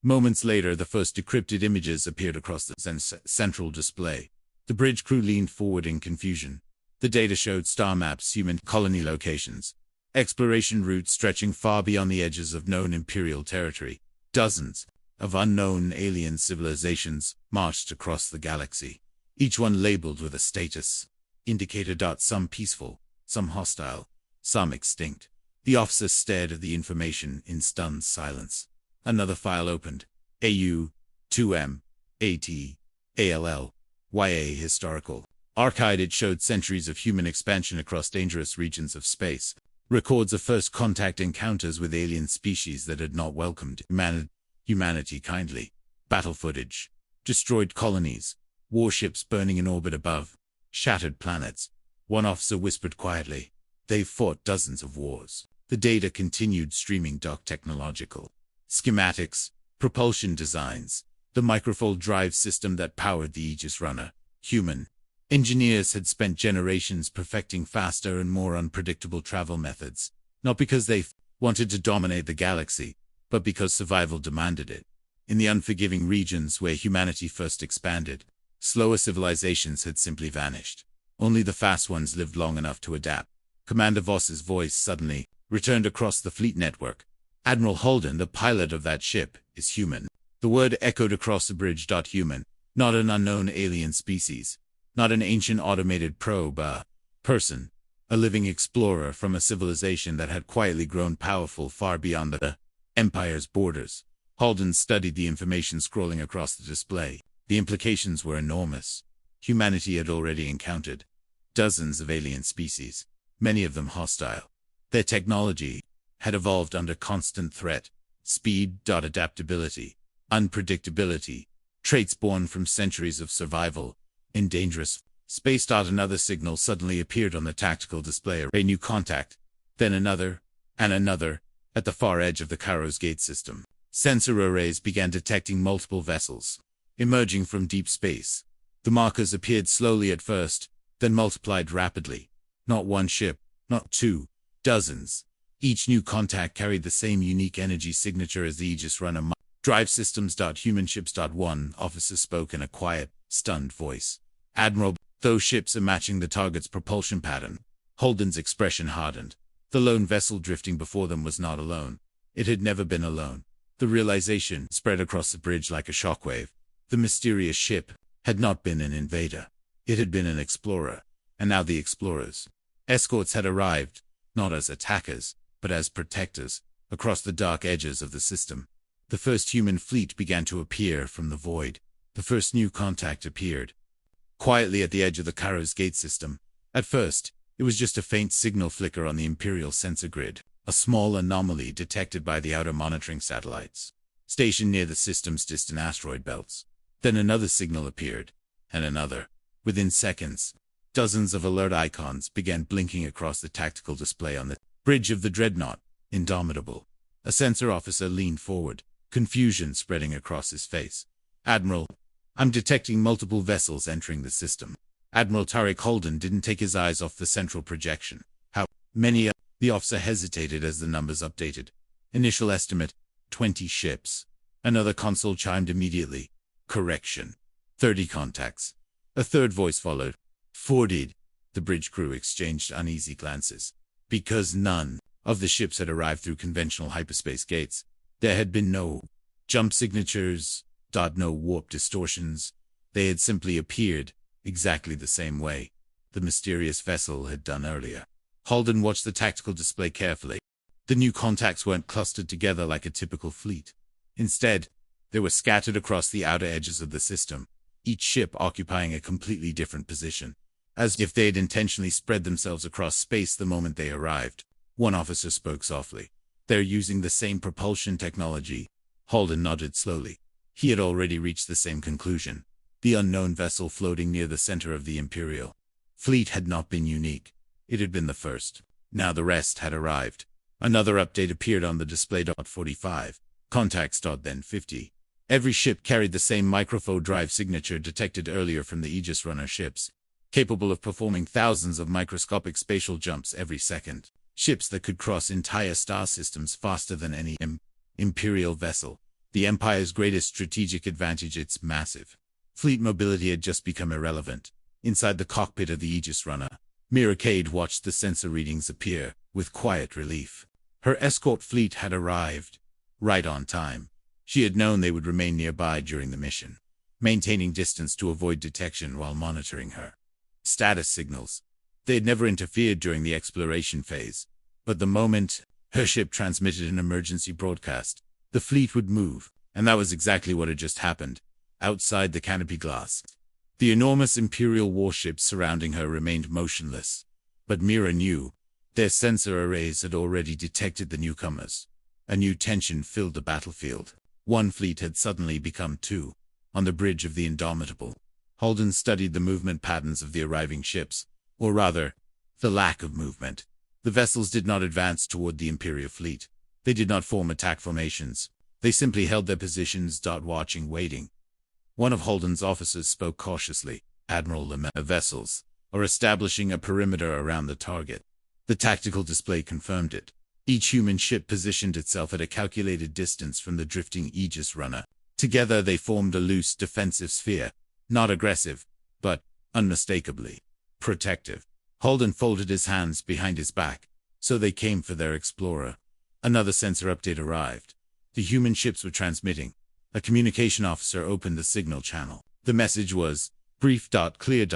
Speaker 1: Moments later, the first decrypted images appeared across the central display. The bridge crew leaned forward in confusion. The data showed star maps, human colony locations, exploration routes stretching far beyond the edges of known Imperial territory. Dozens of unknown alien civilizations marched across the galaxy, each one labeled with a status indicator. Some peaceful, some hostile, some extinct. The officer stared at the information in stunned silence. Another file opened. AU, 2M, AT, ALL, YA Historical Archive. It showed centuries of human expansion across dangerous regions of space. Records of first contact encounters with alien species that had not welcomed humanity kindly. Battle footage. Destroyed colonies. Warships burning in orbit above. Shattered planets. One officer whispered quietly, "They've fought dozens of wars." The data continued streaming. Technological schematics, propulsion designs, the microfold drive system that powered the Aegis Runner. Human engineers had spent generations perfecting faster and more unpredictable travel methods, not because they wanted to dominate the galaxy, but because survival demanded it. In the unforgiving regions where humanity first expanded, slower civilizations had simply vanished. Only the fast ones lived long enough to adapt. Commander Voss's voice suddenly returned across the fleet network. "Admiral Halden, the pilot of that ship, is human." The word echoed across the bridge. Human, not an unknown alien species, not an ancient automated probe, a person, a living explorer from a civilization that had quietly grown powerful far beyond the Empire's borders. Halden studied the information scrolling across the display. The implications were enormous. Humanity had already encountered dozens of alien species, many of them hostile. Their technology had evolved under constant threat. Speed. Adaptability. Unpredictability. Traits born from centuries of survival in dangerous space. Another signal suddenly appeared on the tactical display. A new contact, then another, and another, at the far edge of the Kharos Gate system. Sensor arrays began detecting multiple vessels emerging from deep space. The markers appeared slowly at first, then multiplied rapidly. Not one ship, not two, dozens. Each new contact carried the same unique energy signature as the Aegis Runner. Drive systems. Human ships. One officer spoke in a quiet, stunned voice. "Admiral, those ships are matching the target's propulsion pattern." Halden's expression hardened. The lone vessel drifting before them was not alone. It had never been alone. The realization spread across the bridge like a shockwave. The mysterious ship had not been an invader. It had been an explorer. And now the explorers' escorts had arrived, not as attackers, but as protectors, across the dark edges of the system. The first human fleet began to appear from the void. The first new contact appeared quietly at the edge of the Kharos Gate system. At first, it was just a faint signal flicker on the Imperial sensor grid, a small anomaly detected by the outer monitoring satellites stationed near the system's distant asteroid belts. Then another signal appeared, and another. Within seconds, dozens of alert icons began blinking across the tactical display on the bridge of the dreadnought. Indomitable. A sensor officer leaned forward, confusion spreading across his face. "Admiral, I'm detecting multiple vessels entering the system." Admiral Tariq Halden didn't take his eyes off the central projection. "How many?" The officer hesitated as the numbers updated. "Initial estimate, 20 ships." Another console chimed immediately. "Correction. 30 contacts." A third voice followed. 40. The bridge crew exchanged uneasy glances. Because none of the ships had arrived through conventional hyperspace gates, there had been no jump signatures, no warp distortions. They had simply appeared exactly the same way the mysterious vessel had done earlier. Halden watched the tactical display carefully. The new contacts weren't clustered together like a typical fleet. Instead, they were scattered across the outer edges of the system, each ship occupying a completely different position, as if they had intentionally spread themselves across space the moment they arrived. One officer spoke softly. "They're using the same propulsion technology." Halden nodded slowly. He had already reached the same conclusion. The unknown vessel floating near the center of the Imperial fleet had not been unique. It had been the first. Now the rest had arrived. Another update appeared on the display. 45. Contacts. Then 50. Every ship carried the same microphone drive signature detected earlier from the Aegis Runner ships, capable of performing thousands of microscopic spatial jumps every second. Ships that could cross entire star systems faster than any Imperial vessel. The Empire's greatest strategic advantage, its massive fleet mobility, had just become irrelevant. Inside the cockpit of the Aegis Runner, Mira Kade watched the sensor readings appear with quiet relief. Her escort fleet had arrived right on time. She had known they would remain nearby during the mission, maintaining distance to avoid detection while monitoring her status signals. They had never interfered during the exploration phase, but the moment her ship transmitted an emergency broadcast, the fleet would move, and that was exactly what had just happened. Outside the canopy glass, the enormous Imperial warships surrounding her remained motionless, but Mira knew their sensor arrays had already detected the newcomers. A new tension filled the battlefield. One fleet had suddenly become two. On the bridge of the Indomitable, Halden studied the movement patterns of the arriving ships, or rather, the lack of movement. The vessels did not advance toward the Imperial fleet. They did not form attack formations. They simply held their positions, watching, waiting. One of Halden's officers spoke cautiously. Admiral, the vessels are establishing a perimeter around the target. The tactical display confirmed it. Each human ship positioned itself at a calculated distance from the drifting Aegis Runner. Together they formed a loose defensive sphere, not aggressive, but unmistakably protective. Halden folded his hands behind his back. So they came for their explorer. Another sensor update arrived. The human ships were transmitting. A communication officer opened the signal channel. The message was brief, clear,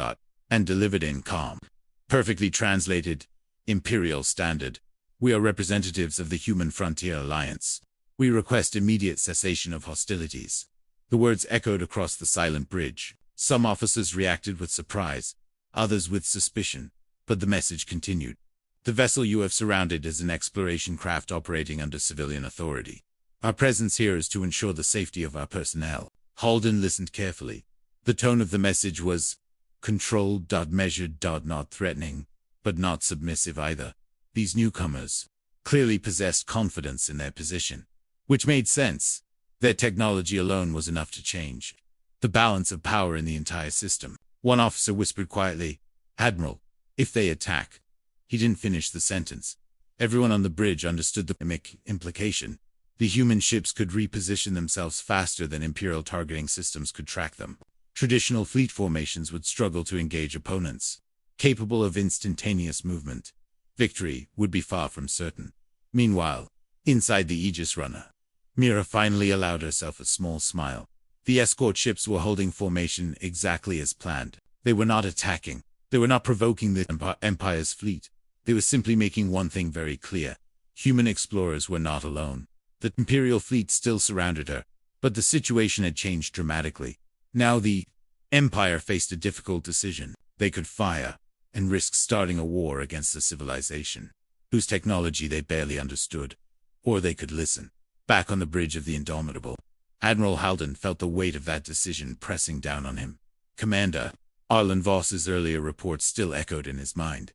Speaker 1: and delivered in calm. Perfectly translated. Imperial Standard. We are representatives of the Human Frontier Alliance. We request immediate cessation of hostilities. The words echoed across the silent bridge. Some officers reacted with surprise, others with suspicion, but the message continued. The vessel you have surrounded is an exploration craft operating under civilian authority. Our presence here is to ensure the safety of our personnel. Halden listened carefully. The tone of the message was controlled, measured, not threatening, but not submissive either. These newcomers clearly possessed confidence in their position, which made sense. Their technology alone was enough to change the balance of power in the entire system. One officer whispered quietly, "Admiral, if they attack." He didn't finish the sentence. Everyone on the bridge understood the implication. The human ships could reposition themselves faster than Imperial targeting systems could track them. Traditional fleet formations would struggle to engage opponents capable of instantaneous movement. Victory would be far from certain. Meanwhile, inside the Aegis Runner, Mira finally allowed herself a small smile. The escort ships were holding formation exactly as planned. They were not attacking. They were not provoking the Empire's fleet. They were simply making one thing very clear. Human explorers were not alone. The Imperial fleet still surrounded her, but the situation had changed dramatically. Now the Empire faced a difficult decision. They could fire and risk starting a war against a civilization whose technology they barely understood. Or they could listen. Back on the bridge of the Indomitable, Admiral Halden felt the weight of that decision pressing down on him. Commander, Arlen Voss's earlier reports still echoed in his mind.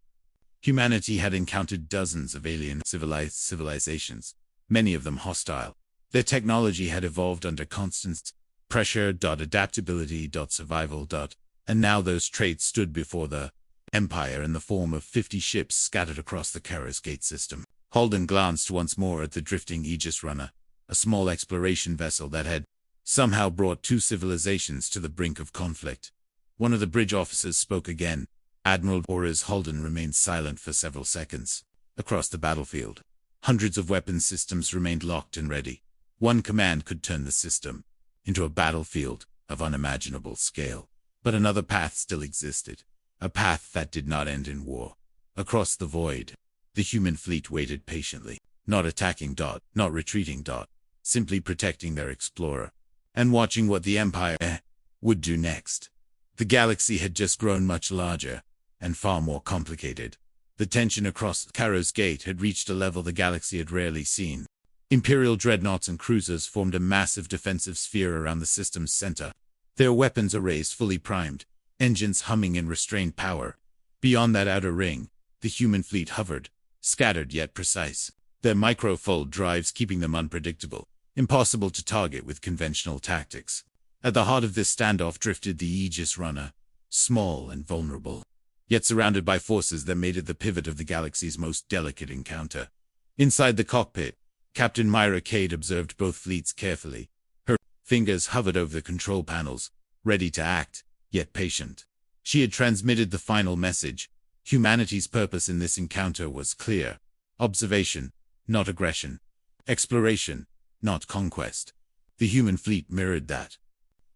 Speaker 1: Humanity had encountered dozens of alien civilizations, many of them hostile. Their technology had evolved under constant pressure, adaptability, survival, and now those traits stood before the Empire in the form of 50 ships scattered across the Kharos Gate system. Halden glanced once more at the drifting Aegis Runner, a small exploration vessel that had somehow brought two civilizations to the brink of conflict. One of the bridge officers spoke again. Admiral Halden remained silent for several seconds. Across the battlefield, hundreds of weapon systems remained locked and ready. One command could turn the system into a battlefield of unimaginable scale. But another path still existed. A path that did not end in war. Across the void, the human fleet waited patiently, not attacking, not retreating, simply protecting their explorer, and watching what the Empire would do next. The galaxy had just grown much larger, and far more complicated. The tension across Kharos Gate had reached a level the galaxy had rarely seen. Imperial dreadnoughts and cruisers formed a massive defensive sphere around the system's center. Their weapons arrays fully primed, engines humming in restrained power. Beyond that outer ring, the human fleet hovered, scattered yet precise. Their micro-fold drives keeping them unpredictable, impossible to target with conventional tactics. At the heart of this standoff drifted the Aegis Runner, small and vulnerable, yet surrounded by forces that made it the pivot of the galaxy's most delicate encounter. Inside the cockpit, Captain Mira Kade observed both fleets carefully. Fingers hovered over the control panels, ready to act, yet patient. She had transmitted the final message. Humanity's purpose in this encounter was clear. Observation, not aggression. Exploration, not conquest. The human fleet mirrored that.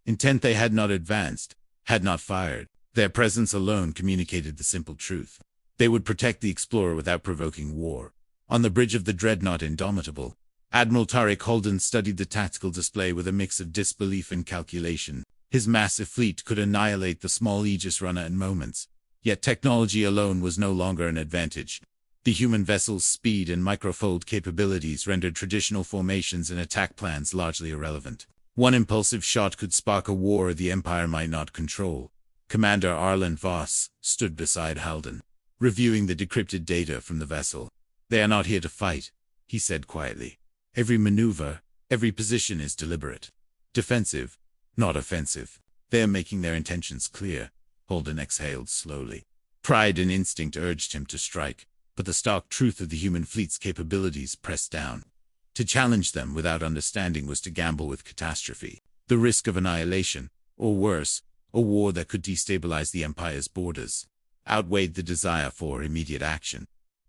Speaker 1: Intent. They had not advanced, had not fired. Their presence alone communicated the simple truth. They would protect the explorer without provoking war. On the bridge of the dreadnought Indomitable, Admiral Halden studied the tactical display with a mix of disbelief and calculation. His massive fleet could annihilate the small Aegis Runner in moments. Yet technology alone was no longer an advantage. The human vessel's speed and microfold capabilities rendered traditional formations and attack plans largely irrelevant. One impulsive shot could spark a war the Empire might not control. Commander Arlen Voss stood beside Halden, reviewing the decrypted data from the vessel. "They are not here to fight," he said quietly. "Every maneuver, every position is deliberate. Defensive, not offensive. They are making their intentions clear." Halden exhaled slowly. Pride and instinct urged him to strike, but the stark truth of the human fleet's capabilities pressed down. To challenge them without understanding was to gamble with catastrophe. The risk of annihilation, or worse, a war that could destabilize the Empire's borders, outweighed the desire for immediate action.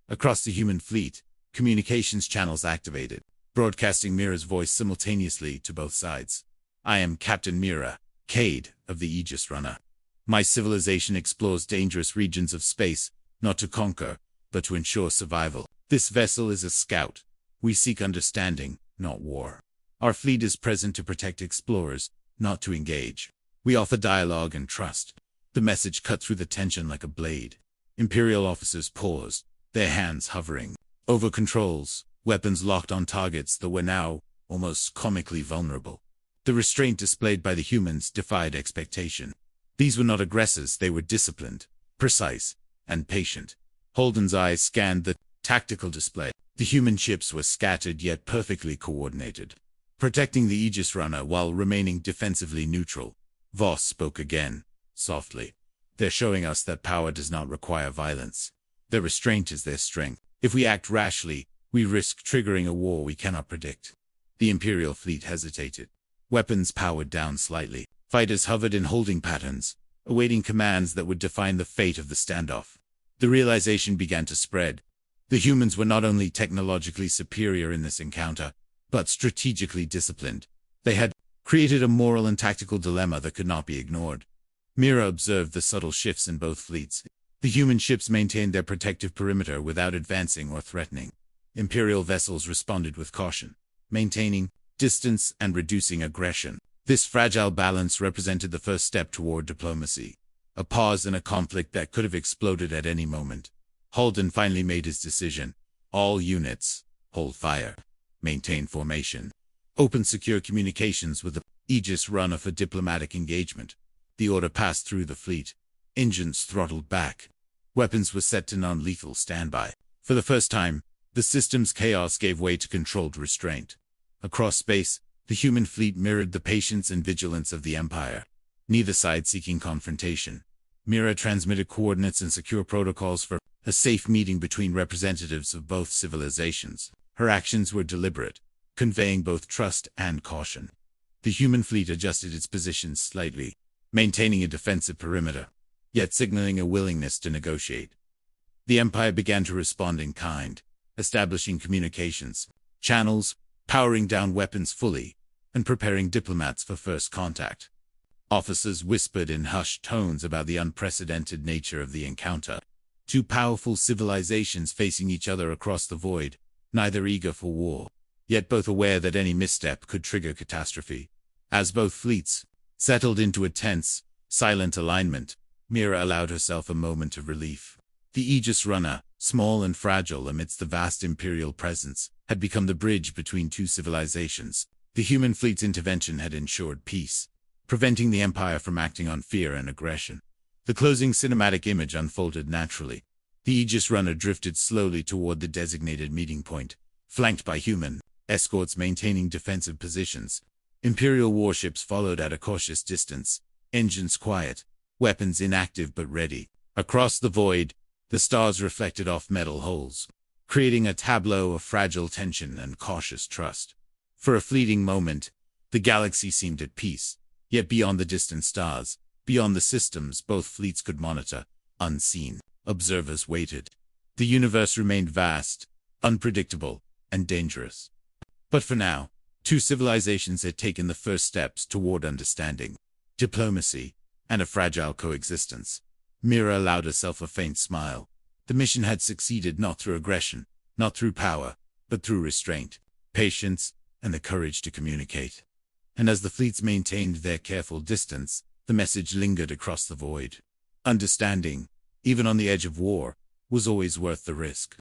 Speaker 1: Across the human fleet, communications channels activated, broadcasting Mira's voice simultaneously to both sides. "I am Captain Mira Kade of the Aegis Runner. My civilization explores dangerous regions of space, not to conquer, but to ensure survival. This vessel is a scout. We seek understanding, not war. Our fleet is present to protect explorers, not to engage. We offer dialogue and trust." The message cut through the tension like a blade. Imperial officers paused, their hands hovering over controls, weapons locked on targets that were now almost comically vulnerable. The restraint displayed by the humans defied expectation. These were not aggressors, they were disciplined, precise, and patient. Halden's eyes scanned the tactical display. The human ships were scattered yet perfectly coordinated, protecting the Aegis Runner while remaining defensively neutral. Voss spoke again, softly. "They're showing us that power does not require violence. Their restraint is their strength. If we act rashly, we risk triggering a war we cannot predict." The Imperial fleet hesitated. Weapons powered down slightly. Fighters hovered in holding patterns, awaiting commands that would define the fate of the standoff. The realization began to spread. The humans were not only technologically superior in this encounter, but strategically disciplined. They had created a moral and tactical dilemma that could not be ignored. Mira observed the subtle shifts in both fleets. The human ships maintained their protective perimeter without advancing or threatening. Imperial vessels responded with caution, maintaining distance and reducing aggression. This fragile balance represented the first step toward diplomacy, a pause in a conflict that could have exploded at any moment. Halden finally made his decision. "All units, hold fire. Maintain formation. Open secure communications with the Aegis Runner for diplomatic engagement." The order passed through the fleet. Engines throttled back. Weapons were set to non-lethal standby. For the first time, the system's chaos gave way to controlled restraint. Across space, the human fleet mirrored the patience and vigilance of the Empire, neither side seeking confrontation. Mira transmitted coordinates and secure protocols for a safe meeting between representatives of both civilizations. Her actions were deliberate, conveying both trust and caution. The human fleet adjusted its position slightly, maintaining a defensive perimeter, yet signaling a willingness to negotiate. The Empire began to respond in kind, establishing communications channels, powering down weapons fully, and preparing diplomats for first contact. Officers whispered in hushed tones about the unprecedented nature of the encounter. Two powerful civilizations facing each other across the void, neither eager for war, yet both aware that any misstep could trigger catastrophe. As both fleets settled into a tense, silent alignment, Mira allowed herself a moment of relief. The Aegis Runner, small and fragile amidst the vast Imperial presence, had become the bridge between two civilizations. The human fleet's intervention had ensured peace, preventing the Empire from acting on fear and aggression. The closing cinematic image unfolded naturally. The Aegis Runner drifted slowly toward the designated meeting point, flanked by human escorts maintaining defensive positions. Imperial warships followed at a cautious distance, engines quiet, weapons inactive but ready. Across the void, the stars reflected off metal hulls, creating a tableau of fragile tension and cautious trust. For a fleeting moment, The galaxy seemed at peace, yet beyond the distant stars, beyond the systems both fleets could monitor, unseen, observers waited. The universe remained vast, unpredictable, and dangerous. But for now, two civilizations had taken the first steps toward understanding, diplomacy, and a fragile coexistence. Mira allowed herself a faint smile. The mission had succeeded not through aggression, not through power, but through restraint, patience, and the courage to communicate. And as the fleets maintained their careful distance, the message lingered across the void. Understanding, even on the edge of war, was always worth the risk.